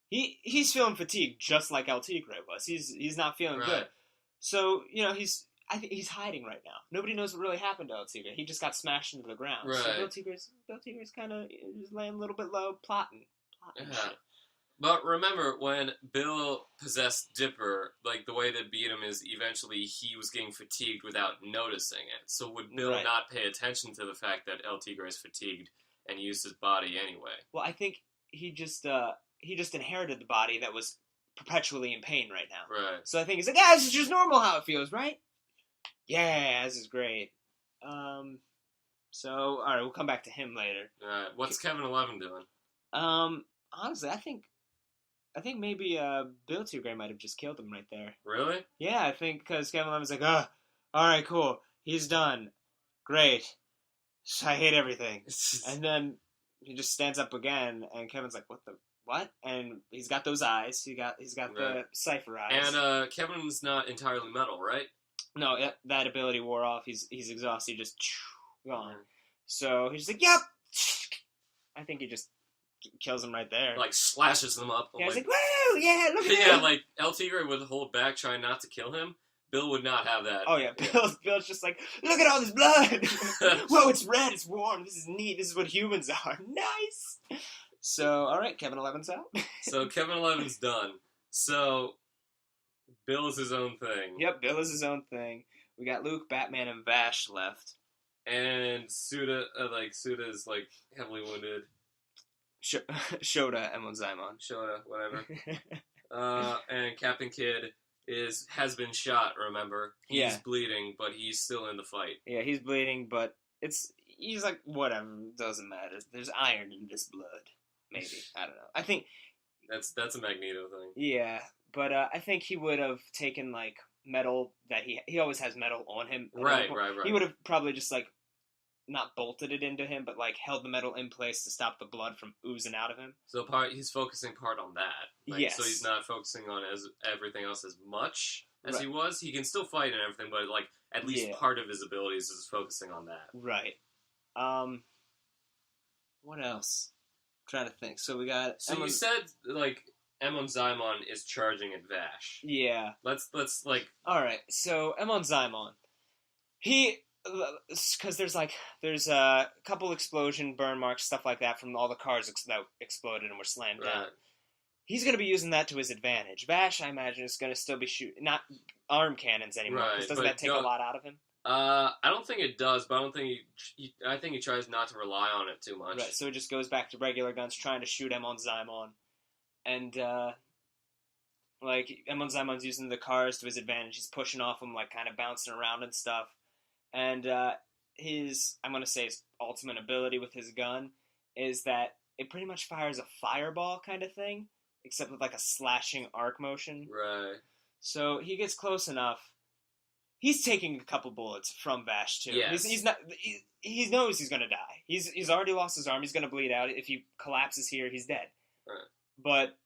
He's feeling fatigued just like El Tigre was. He's not feeling good. So, I think he's hiding right now. Nobody knows what really happened to El Tigre. He just got smashed into the ground. Right. So Bill Tigre's kind of just laying a little bit low, plotting shit. But remember, when Bill possessed Dipper, like, the way that beat him is eventually he was getting fatigued without noticing it. So would Bill not pay attention to the fact that El Tigre is fatigued and used his body anyway? Well, I think he just inherited the body that was perpetually in pain right now. Right. So I think he's like, yeah, this is just normal how it feels, right? Yeah, this is great. So, alright, we'll come back to him later. Alright, what's Kevin 11 doing? Honestly, I think maybe Bill Tigre might have just killed him right there. Really? Yeah, I think because Kevin Levin's like, alright, cool, he's done. Great. I hate everything. And then he just stands up again, and Kevin's like, what? And he's got those eyes. He's got the Cypher eyes. And Kevin's not entirely metal, right? No, that ability wore off. He's exhausted, just gone. So he's just like, yep! I think he just kills him right there. Like, slashes them up. Yeah, he's like, woo! Yeah, look at him! Yeah, like, El Tigre would hold back, trying not to kill him, Bill would not have that. Oh yeah, Bill's just like, look at all this blood. Whoa, it's red. It's warm. This is neat. This is what humans are. Nice. So, all right, Kevin 11's out. So Kevin 11's done. So Bill is his own thing. Yep, Bill is his own thing. We got Luke, Batman, and Vash left. And Suda's like heavily wounded. Shota, Emon Zaimon. Shota, whatever. And Captain Kidd has been shot, remember? He's bleeding, but he's still in the fight. Yeah, he's bleeding, but he's like, whatever, doesn't matter. There's iron in this blood. Maybe. I don't know. I think that's a Magneto thing. Yeah, but I think he would have taken like metal that he always has metal on him. Right. He would have probably just like not bolted it into him, but like held the metal in place to stop the blood from oozing out of him. So he's focusing part on that. Like, yes. So he's not focusing on everything else as much as he was. He can still fight and everything, but like at least part of his abilities is focusing on that. Right. What else? I'm trying to think. So we got. So you said like Emon Zaimon is charging at Vash. Yeah. Let's like. All right. So Emon Zaimon, because there's a couple explosion burn marks, stuff like that from all the cars that exploded and were slammed down. He's going to be using that to his advantage. Vash, I imagine, is going to still be shooting not arm cannons anymore. Right, doesn't that take a lot out of him? I don't think it does, but I don't think I think he tries not to rely on it too much. Right, so it just goes back to regular guns, trying to shoot Emon Zaimon, and like Emon Zaimon's using the cars to his advantage. He's pushing off them, like kind of bouncing around and stuff. And his ultimate ability with his gun is that it pretty much fires a fireball kind of thing, except with like a slashing arc motion. Right. So he gets close enough. He's taking a couple bullets from Vash too. Yes. He knows he's gonna die. He's already lost his arm. He's gonna bleed out. If he collapses here, he's dead. Right. But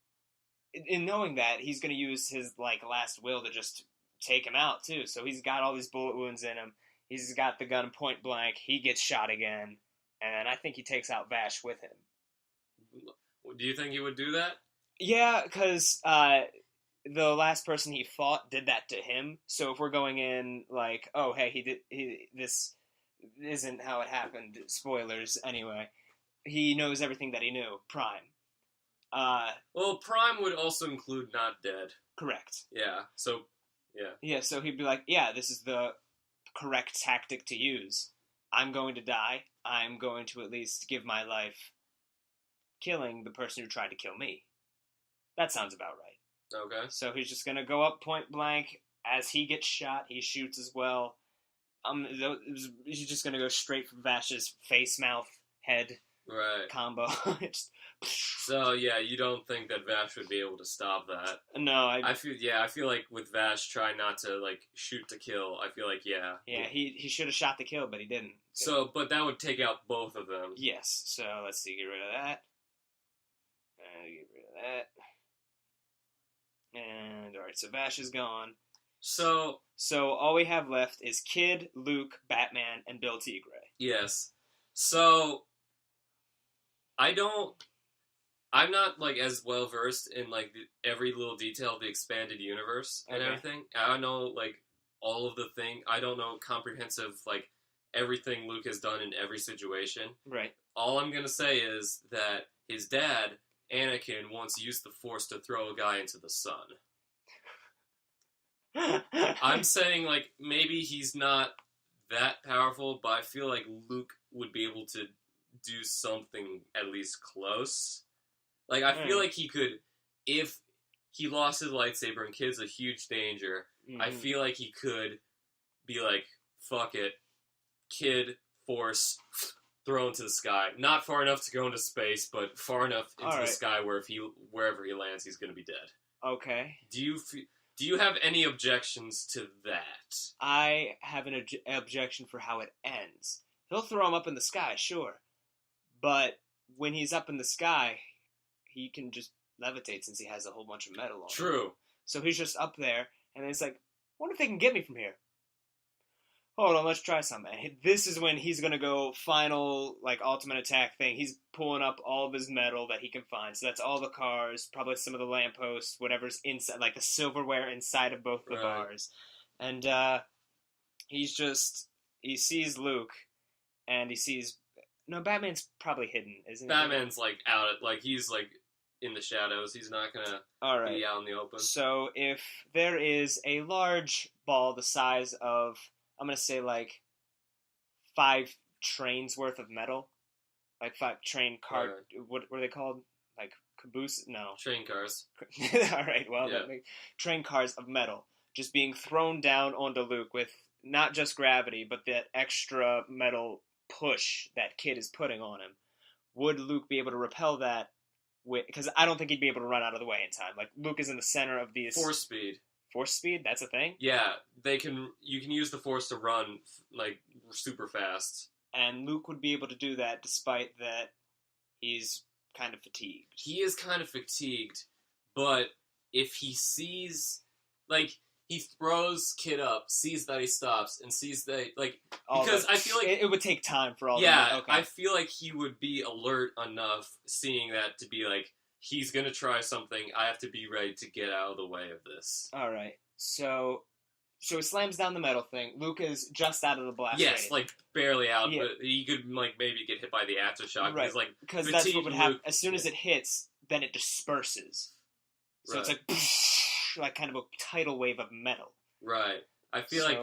in knowing that, he's gonna use his like last will to just take him out too. So he's got all these bullet wounds in him. He's got the gun point blank. He gets shot again, and I think he takes out Vash with him. Do you think he would do that? Yeah, because the last person he fought did that to him. So if we're going in like, oh hey, this isn't how it happened. Spoilers anyway. He knows everything that he knew. Prime. Well, Prime would also include not dead. Correct. Yeah. So yeah. Yeah. So he'd be like, yeah, this is the correct tactic to use. I'm going to die. I'm going to at least give my life killing the person who tried to kill me. That sounds about right. Okay. So he's just going to go up point blank. As he gets shot, he shoots as well. He's just going to go straight for Vash's face, mouth, head combo. So yeah, you don't think that Vash would be able to stop that? No, I feel like with Vash trying not to like shoot to kill, I feel like yeah, he should have shot to kill, but he didn't. So, but that would take out both of them. Yes. So let's see, get rid of that. Get rid of that. And all right, so Vash is gone. So all we have left is Kid, Luke, Batman, and Bill Tigre. Yes. So I'm not like as well versed in like every little detail of the expanded universe and everything. I don't know like all of the thing. I don't know comprehensive like everything Luke has done in every situation. Right. All I'm gonna say is that his dad, Anakin, once used the Force to throw a guy into the sun. I'm saying like maybe he's not that powerful, but I feel like Luke would be able to do something at least close. Like, I feel like he could, if he lost his lightsaber and Kid's a huge danger, I feel like he could be like, fuck it, Kid, Force, throw into the sky. Not far enough to go into space, but far enough into the sky where wherever he lands, he's going to be dead. Okay. Do you have any objections to that? I have an objection for how it ends. He'll throw him up in the sky, sure. But when he's up in the sky, he can just levitate since he has a whole bunch of metal on him. True. So he's just up there, and it's like, I wonder if they can get me from here. Hold on, let's try something. This is when he's going to go final, like, ultimate attack thing. He's pulling up all of his metal that he can find. So that's all the cars, probably some of the lampposts, whatever's inside, like the silverware inside of both the bars. And he sees Luke, and he sees. No, Batman's probably hidden, isn't he? Batman's like out, like he's like in the shadows. He's not gonna be out in the open. So if there is a large ball the size of, I'm gonna say like 5 trains worth of metal, like 5 train car. Right. What were they called? Like caboose? No. Train cars. All right. Well, train cars of metal just being thrown down onto Luke with not just gravity, but that extra metal push that kid is putting on him. Would Luke be able to repel that? Because I don't think he'd be able to run out of the way in time. Like Luke is in the center of these. Force speed. Force speed? That's a thing? Yeah, you can use the Force to run like super fast. And Luke would be able to do that despite that he's kind of fatigued. He is kind of fatigued, but if he sees, like, he throws Kid up, sees that he stops, and sees that, like, because I feel like it would take time for all. Yeah, that. Okay. I feel like he would be alert enough seeing that to be like, he's gonna try something. I have to be ready to get out of the way of this. All right, so he slams down the metal thing. Luke is just out of the blast. Yes, rating. like barely out, but he could like maybe get hit by the aftershock. Right, because that's what would happen. As soon as it hits, then it disperses. So it's like kind of a tidal wave of metal. Right. I feel like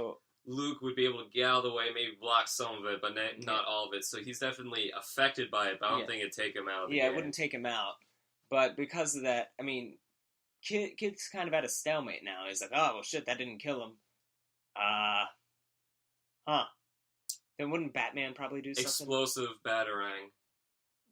Luke would be able to get out of the way, maybe block some of it, but not all of it. So he's definitely affected by it, but I don't think it'd take him out. It wouldn't take him out. But because of that, I mean, Kid's kind of at a stalemate now. He's like, oh, well, shit, that didn't kill him. Then wouldn't Batman probably do something? Explosive batarang.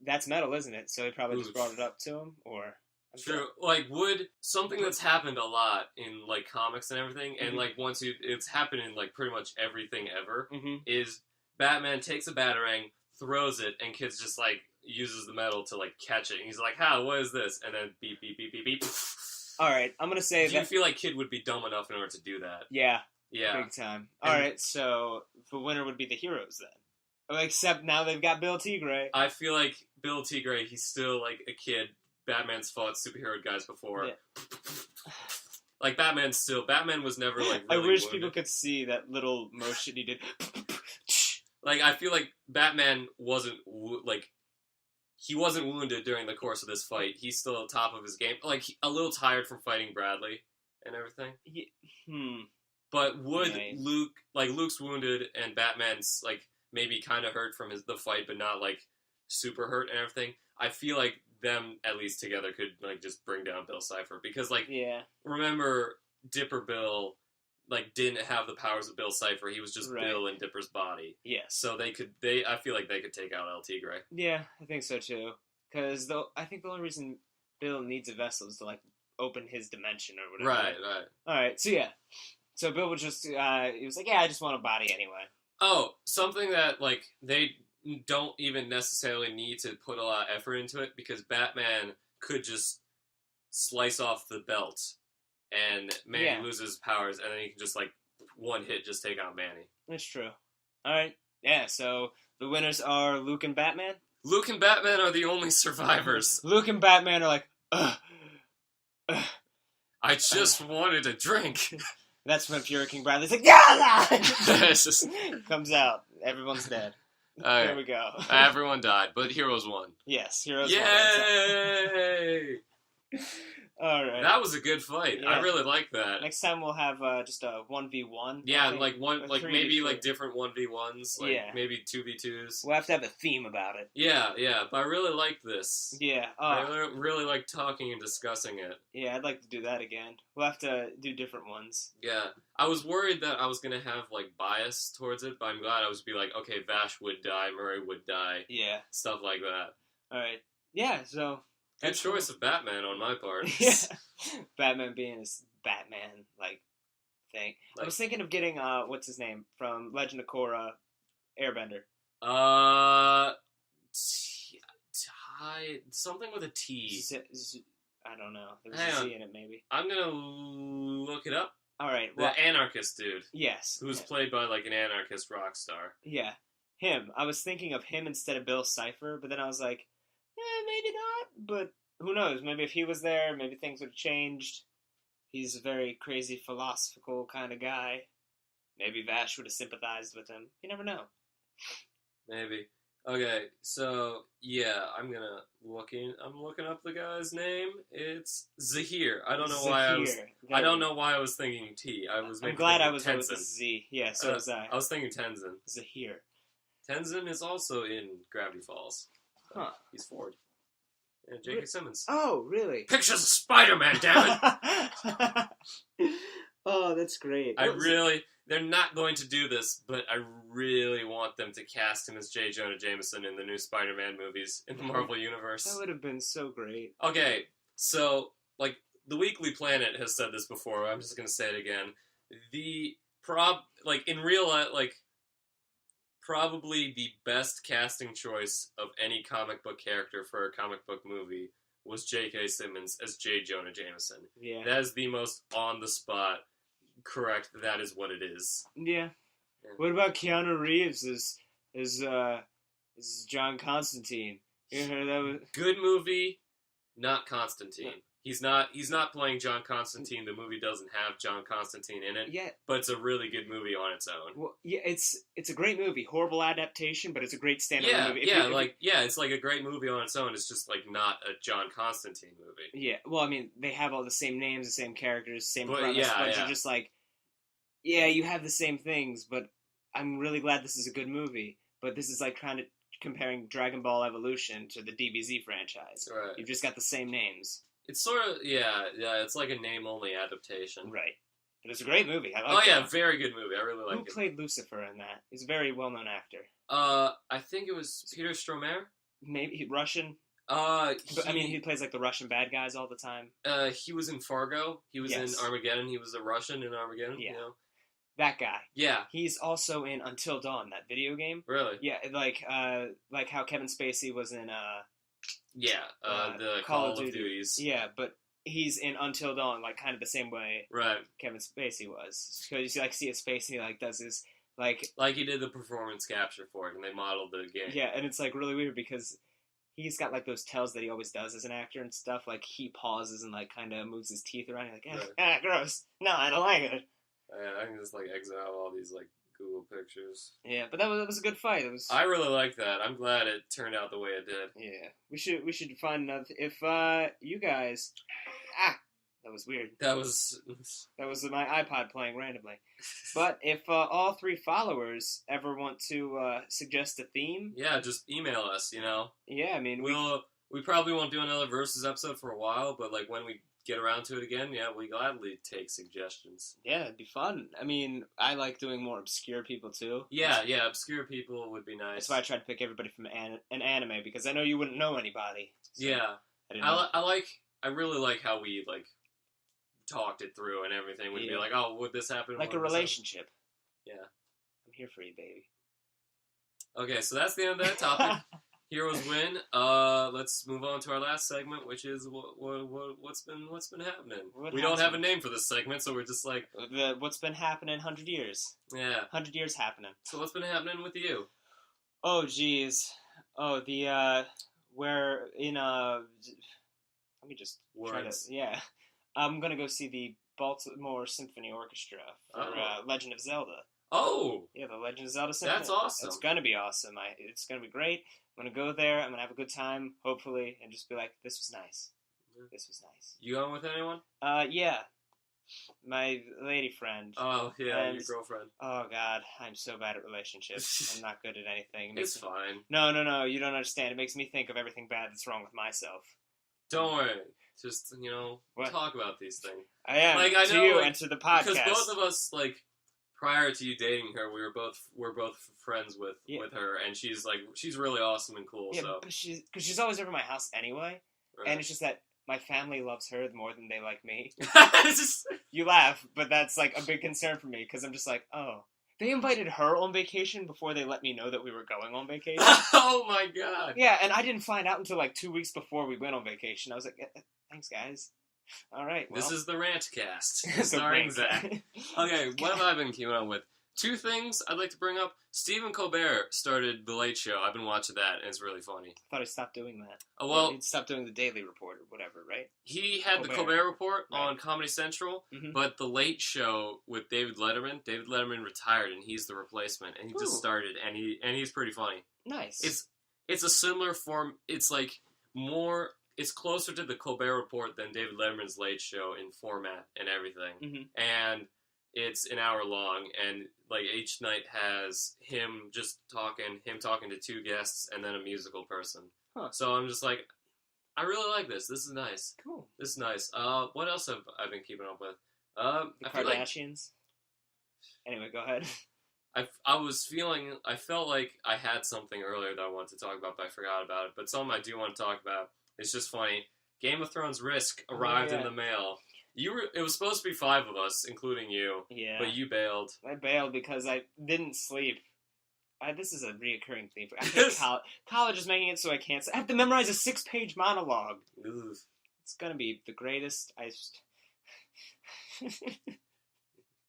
That's metal, isn't it? So he probably just brought it up to him, or... True. Like, would something that's happened a lot in, like, comics and everything, and, like, it's happened in, like, pretty much everything ever, is Batman takes a batarang, throws it, and Kid's just, like, uses the metal to, like, catch it. And he's like, what is this? And then beep, beep, beep, beep, beep. Alright, I'm gonna say Do you feel like Kid would be dumb enough in order to do that? Yeah. Yeah. Big time. Alright, so the winner would be the heroes, then. Except now they've got Bill Tigre. I feel like Bill Tigre, he's still, like, a kid. Batman's fought superhero guys before. Yeah. Like, Batman was never, like, really I wish wounded. people could see that little motion he did. Like, I feel like Batman wasn't, he wasn't wounded during the course of this fight. He's still at the top of his game. Like, a little tired from fighting Bradley and everything. But would Luke's wounded and Batman's, like, maybe kind of hurt from the fight, but not, like, super hurt and everything. I feel like them, at least together, could, like, just bring down Bill Cipher. Because, like, remember, Dipper Bill, like, didn't have the powers of Bill Cipher. He was just Bill in Dipper's body. Yes. So I feel like they could take out El Tigre. Yeah, I think so, too. Because, I think the only reason Bill needs a vessel is to, like, open his dimension or whatever. Right. Alright, so yeah. So Bill would just, he was like, I just want a body anyway. Oh, something that, like, they don't even necessarily need to put a lot of effort into it, because Batman could just slice off the belt and Manny loses powers, and then he can just, like, one hit just take out Manny. That's true. Alright, yeah, so the winners are Luke and Batman? Luke and Batman are the only survivors. Luke and Batman are like, I just wanted a drink. That's when Fury King Bradley's like, yeah! Just comes out. Everyone's dead. There we go. Everyone died, but Heroes won. Yes, Heroes won. Yay! All right. That was a good fight. Yeah. I really like that. Next time we'll have just a 1v1. Yeah, like maybe like different 1v1s, like maybe 2v2s. We'll have to have a theme about it. Yeah, but I really liked this. Yeah. I really like talking and discussing it. Yeah, I'd like to do that again. We'll have to do different ones. Yeah. I was worried that I was going to have like bias towards it, but I'm glad I was be like, okay, Vash would die, Murray would die. Yeah. Stuff like that. All right. Yeah, so... Good choice of Batman on my part. Yeah. Batman being his Batman, like, thing. I was thinking of getting, what's his name, from Legend of Korra, Airbender. Something with a T. I don't know. There was a Z in it, maybe. I'm gonna look it up. Alright. The anarchist dude. Yes. Who's played by, like, an anarchist rock star. Yeah. Him. I was thinking of him instead of Bill Cipher, but then I was like, maybe not, but who knows? Maybe if he was there, maybe things would have changed. He's a very crazy, philosophical kind of guy. Maybe Vash would have sympathized with him. You never know. Maybe. Okay, so yeah, I'm looking up the guy's name. It's Zahir. I don't know why I was thinking T. I'm glad I was with the Z. Yeah, so was I. I was thinking Tenzin. Zahir. Tenzin is also in Gravity Falls. Huh. He's Ford. And J.K. Simmons. Oh, really? Pictures of Spider-Man, damn it! Oh, that's great. They're not going to do this, but I really want them to cast him as J. Jonah Jameson in the new Spider-Man movies in the Marvel Universe. That would have been so great. Okay, so, like, the Weekly Planet has said this before, I'm just going to say it again. In real life, probably the best casting choice of any comic book character for a comic book movie was J.K. Simmons as J. Jonah Jameson. Yeah. That is the most on-the-spot correct. That is what it is. Yeah. What about Keanu Reeves as John Constantine? You heard that was... Good movie, not Constantine. He's not playing John Constantine. The movie doesn't have John Constantine in it. Yeah. But it's a really good movie on its own. Well, yeah, it's a great movie. Horrible adaptation, but it's a great standalone movie. It's like a great movie on its own. It's just like not a John Constantine movie. Yeah. Well, I mean, they have all the same names, the same characters, same premise, but you're just like, yeah, you have the same things, but I'm really glad this is a good movie. But this is like kind of comparing Dragon Ball Evolution to the DBZ franchise. Right. You've just got the same names. It's sort of, it's like a name-only adaptation. Right. But it's a great movie. Very good movie. I really like it. Who played Lucifer in that? He's a very well-known actor. I think it was Peter Stormare? Maybe Russian? He plays like the Russian bad guys all the time. He was in Fargo. He was in Armageddon. He was a Russian in Armageddon. Yeah. You know? That guy. Yeah. He's also in Until Dawn, that video game. Really? Yeah, like how Kevin Spacey was in the Call of Duties. Yeah, but he's in Until Dawn, like kind of the same way right. Kevin Spacey was. Because you see his face and he does his like he did the performance capture for it, and they modeled the game. Yeah, and it's like really weird because he's got like those tells that he always does as an actor and stuff. Like he pauses and like kind of moves his teeth around. You're like, gross. No, I don't like it. I can just like exile all these like Google pictures. Yeah, but that was a good fight. I really like that. I'm glad it turned out the way it did. Yeah, we should find another. If you guys, that was weird. That was my iPod playing randomly. But if all 3 followers ever want to suggest a theme, yeah, just email us. You know. Yeah, I mean we probably won't do another Versus episode for a while, but like when we get around to it again, yeah, we gladly take suggestions. Yeah, it'd be fun. I mean, I like doing more obscure people too. Yeah, obscure people would be nice. That's why I try to pick everybody from an anime, because I know you wouldn't know anybody. So yeah, I really like how we like talked it through and everything. We'd be like, oh, would this happen? Like a relationship. Yeah, I'm here for you, baby. Okay, so that's the end of that topic. Heroes win. Let's move on to our last segment, which is what's been happening. We don't have a name for this segment, so we're just like what's been happening 100 years. Yeah, 100 years happening. So what's been happening with you? Oh geez. Oh we're in let me just words. Yeah, I'm gonna go see the Baltimore Symphony Orchestra for Legend of Zelda. Oh! Yeah, the Legend of Zelda Symphony. That's awesome. It's going to be awesome. It's going to be great. I'm going to go there. I'm going to have a good time, hopefully, and just be like, this was nice. Yeah. This was nice. You going with anyone? Yeah. My lady friend. Oh, yeah, your girlfriend. Oh, God. I'm so bad at relationships. I'm not good at anything. It's fine. No. You don't understand. It makes me think of everything bad that's wrong with myself. Don't worry. Just, talk about these things. I am. Like, I know, you and to the podcast. Because both of us, prior to you dating her, we're both friends with her, and she's really awesome and cool. Yeah, so because she's always over my house anyway, right. And it's just that my family loves her more than they like me. You laugh, but that's like a big concern for me because I'm just like, oh, they invited her on vacation before they let me know that we were going on vacation. Oh my god! Yeah, and I didn't find out until 2 weeks before we went on vacation. I was like, thanks, guys. All right. Well. This is the Rant Cast, starring Zach. Okay, what have I been keeping on with? Two things I'd like to bring up. Stephen Colbert started The Late Show. I've been watching that, and it's really funny. I thought he stopped doing that. Oh, well, he stopped doing the Daily Report or whatever, right? He had the Colbert Report on Comedy Central, but The Late Show with David Letterman retired, and he's the replacement, and he just started, and he's pretty funny. Nice. It's a similar form. It's like more. It's closer to the Colbert Report than David Letterman's Late Show in format and everything, and it's an hour long, and like each night has him talking to two guests, and then a musical person. Huh. So I'm just like, I really like this. This is nice. Cool. This is nice. What else have I been keeping up with? The Kardashians. Anyway, go ahead. I felt like I had something earlier that I wanted to talk about, but I forgot about it. But something I do want to talk about. It's just funny. Game of Thrones Risk arrived in the mail. It was supposed to be 5 of us, including you. Yeah. But you bailed. I bailed because I didn't sleep. This is a reoccurring theme. College is making it so I can't. I have to memorize a 6-page monologue. Ooh. It's gonna be the greatest.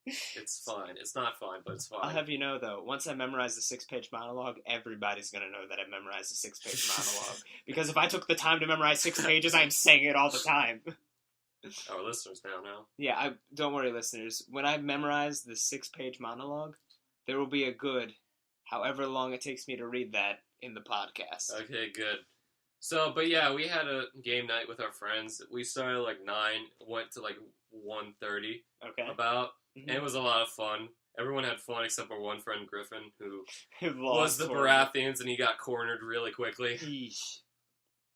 It's fine. It's not fine, but it's fine. I'll have you know, though, once I memorize the 6-page monologue, everybody's going to know that I memorized the 6-page monologue. Because if I took the time to memorize 6 pages, I'm saying it all the time. Our listeners now know. Yeah, don't worry, listeners. When I memorize the 6-page monologue, there will be a good, however long it takes me to read that, in the podcast. Okay, good. So, but yeah, we had a game night with our friends. We started like 9, went to like 1:30. Okay. About. And it was a lot of fun. Everyone had fun except for one friend, Griffin, who was the Baratheons, and he got cornered really quickly. Eesh.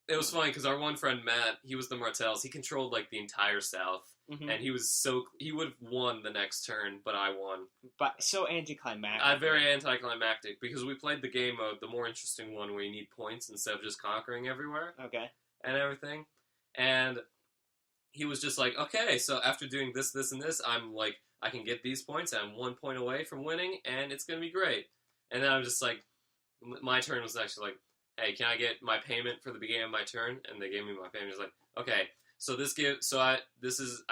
It was funny because our one friend, Matt, he was the Martells. He controlled like the entire South, and he would have won the next turn, but I won. But so anticlimactic. Very anticlimactic because we played the game mode, the more interesting one where you need points instead of just conquering everywhere. Okay. And everything. And he was just like, okay, so after doing this, this, and this, I'm like, I can get these points, I'm 1 point away from winning, and it's going to be great. And then I was just like, my turn was actually like, hey, can I get my payment for the beginning of my turn? And they gave me my payment. It was like, okay, so I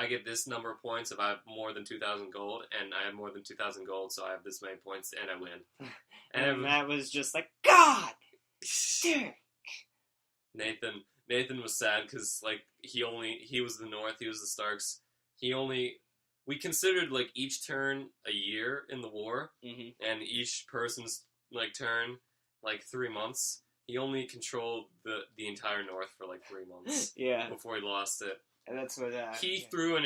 get this number of points if I have more than 2,000 gold, and I have more than 2,000 gold, so I have this many points, and I win. And Matt was just like, God! Nathan was sad because like he was the North, he was the Starks. We considered like each turn a year in the war, and each person's like turn like 3 months. He only controlled the entire North for like 3 months. Yeah. Before he lost it. And that's what he threw an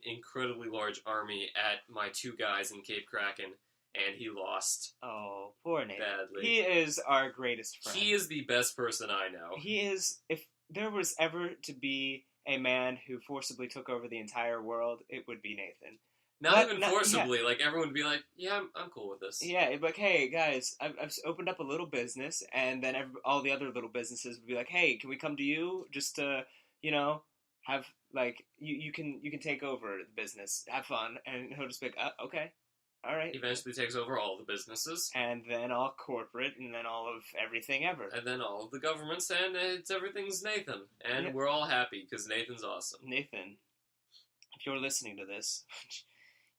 incredibly large army at my 2 guys in Cape Kraken. And he lost. Oh, poor Nathan. Badly. He is our greatest friend. He is the best person I know. He is. If there was ever to be a man who forcibly took over the entire world, it would be Nathan. Not even forcibly. Yeah. Like, everyone would be like, yeah, I'm cool with this. Yeah, like, hey, guys, I've opened up a little business, and then all the other little businesses would be like, hey, can we come to you just to, have, like, you can take over the business, have fun, and he'll just be like, okay. All right. Eventually takes over all the businesses. And then all corporate, and then all of everything ever. And then all of the governments, and everything's Nathan. And we're all happy, because Nathan's awesome. Nathan, if you're listening to this,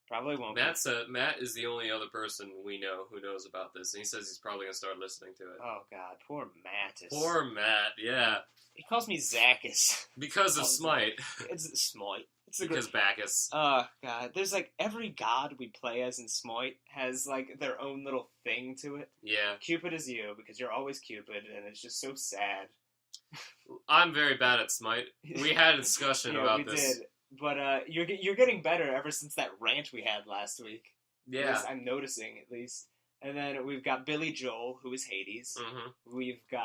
probably won't be. Matt is the only other person we know who knows about this, and he says he's probably going to start listening to it. Oh, God. Poor Matt. Poor Matt, yeah. He calls me Zacchus. Because of Smite. It's Smite. Because Bacchus. Oh, God. There's, like, every god we play as in Smite has, like, their own little thing to it. Yeah. Cupid is you, because you're always Cupid, and it's just so sad. I'm very bad at Smite. We had a discussion about this. We did. But you're getting better ever since that rant we had last week. Yeah. At least I'm noticing, at least. And then we've got Billy Joel, who is Hades. Mm-hmm. We've got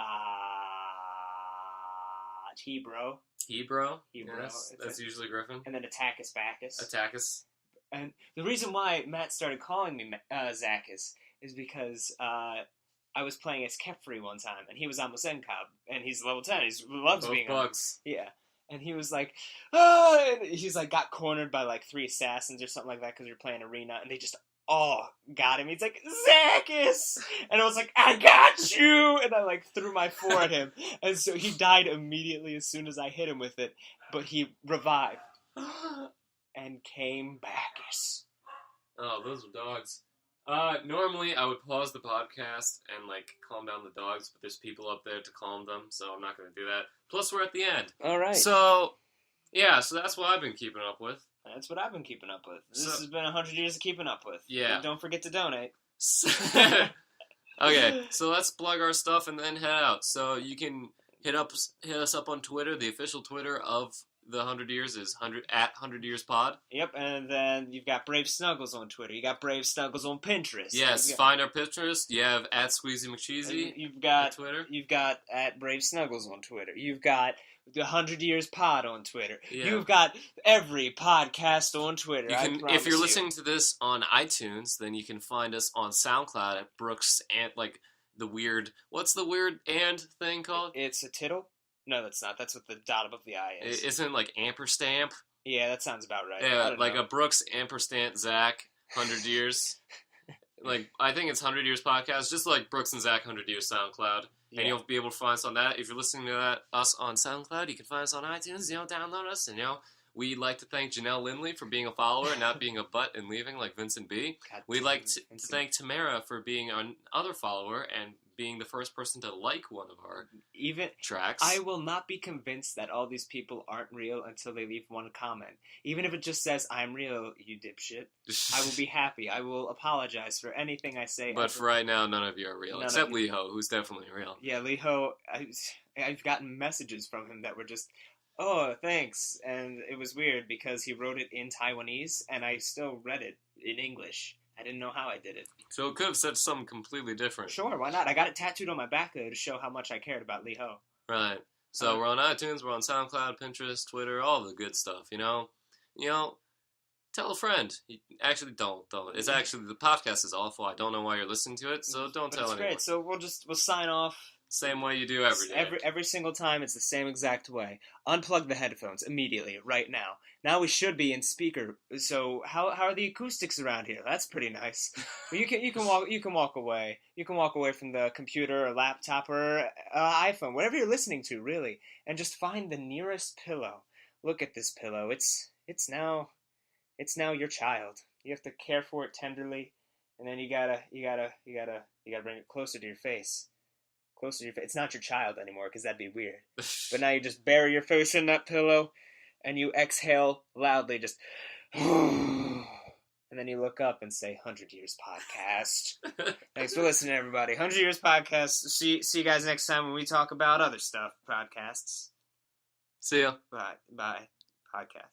Hebro. Hebro? Yes, that's usually Griffin. And then Attackus Bacchus. Attackus. And the reason why Matt started calling me Zacchus is because I was playing as Kefri one time, and he was on Mosenkob, and he's level 10. He loves being bugs. Yeah. And he was like, oh! And he's like, got cornered by like 3 assassins or something like that because you're playing arena, and they just got him. He's like, Zacchus! And I was like, I got you! And I like threw my 4 at him. And so he died immediately as soon as I hit him with it. But he revived. And came Bacchus. Oh, those are dogs. Normally I would pause the podcast and like calm down the dogs, but there's people up there to calm them, so I'm not going to do that. Plus, we're at the end. All right. So, yeah, so that's what I've been keeping up with. That's what I've been keeping up with. This has been 100 years of keeping up with. Yeah. And don't forget to donate. Okay, so let's plug our stuff and then head out. So you can hit us up on Twitter. The official Twitter of the 100 Years is @100YearsPod. Yep, and then you've got Brave Snuggles on Twitter. You got Brave Snuggles on Pinterest. Yes, find our Pinterest. You have @SqueezyMcCheesy. You've got Twitter. You've got @Brave Snuggles on Twitter. You've got the 100 Years Pod on Twitter. Yeah. You've got every podcast on Twitter. You can, if you're listening to this on iTunes, then you can find us on SoundCloud at Brooks and like the weird. What's the weird and thing called? It's a tittle. No, that's not. That's what the dot above the I is. Isn't it like amperstamp? Yeah, that sounds about right. Yeah, like a Brooks amperstamp Zach 100 Years. Like I think it's 100 Years Podcast, just like Brooks and Zach 100 Years SoundCloud. Yeah. And you'll be able to find us on that. If you're listening to us on SoundCloud, you can find us on iTunes. Download us, and we'd like to thank Janelle Lindley for being a follower and not being a butt and leaving like Vincent B. We'd like to thank Tamara for being another follower and being the first person to like one of our tracks. I will not be convinced that all these people aren't real until they leave one comment. Even if it just says, "I'm real, you dipshit," I will be happy. I will apologize for anything I say. But for right now, none of you are real, except Leho, who's definitely real. Yeah, Leho, I've gotten messages from him that were just, "Oh, thanks," and it was weird because he wrote it in Taiwanese, and I still read it in English. I didn't know how I did it. So it could have said something completely different. Sure, why not? I got it tattooed on my back, though, to show how much I cared about Leho. Right. So we're on iTunes, we're on SoundCloud, Pinterest, Twitter, all the good stuff, Tell a friend. Actually, don't. It's actually, the podcast is awful. I don't know why you're listening to it, so don't tell anyone. Great. So we'll sign off. Same way you do every day. Every single time, it's the same exact way. Unplug the headphones immediately, right now. Now we should be in speaker. So how are the acoustics around here? That's pretty nice. You can walk away. You can walk away from the computer or laptop or iPhone, whatever you're listening to, really, and just find the nearest pillow. Look at this pillow. It's now your child. You have to care for it tenderly, and then you gotta bring it closer to your face. Closer to your face. It's not your child anymore, because that'd be weird. But now you just bury your face in that pillow, and you exhale loudly, just, and then you look up and say, 100 Years Podcast. Thanks for listening, everybody. 100 Years Podcast. See you guys next time when we talk about other stuff, podcasts. See ya. Bye. Podcast.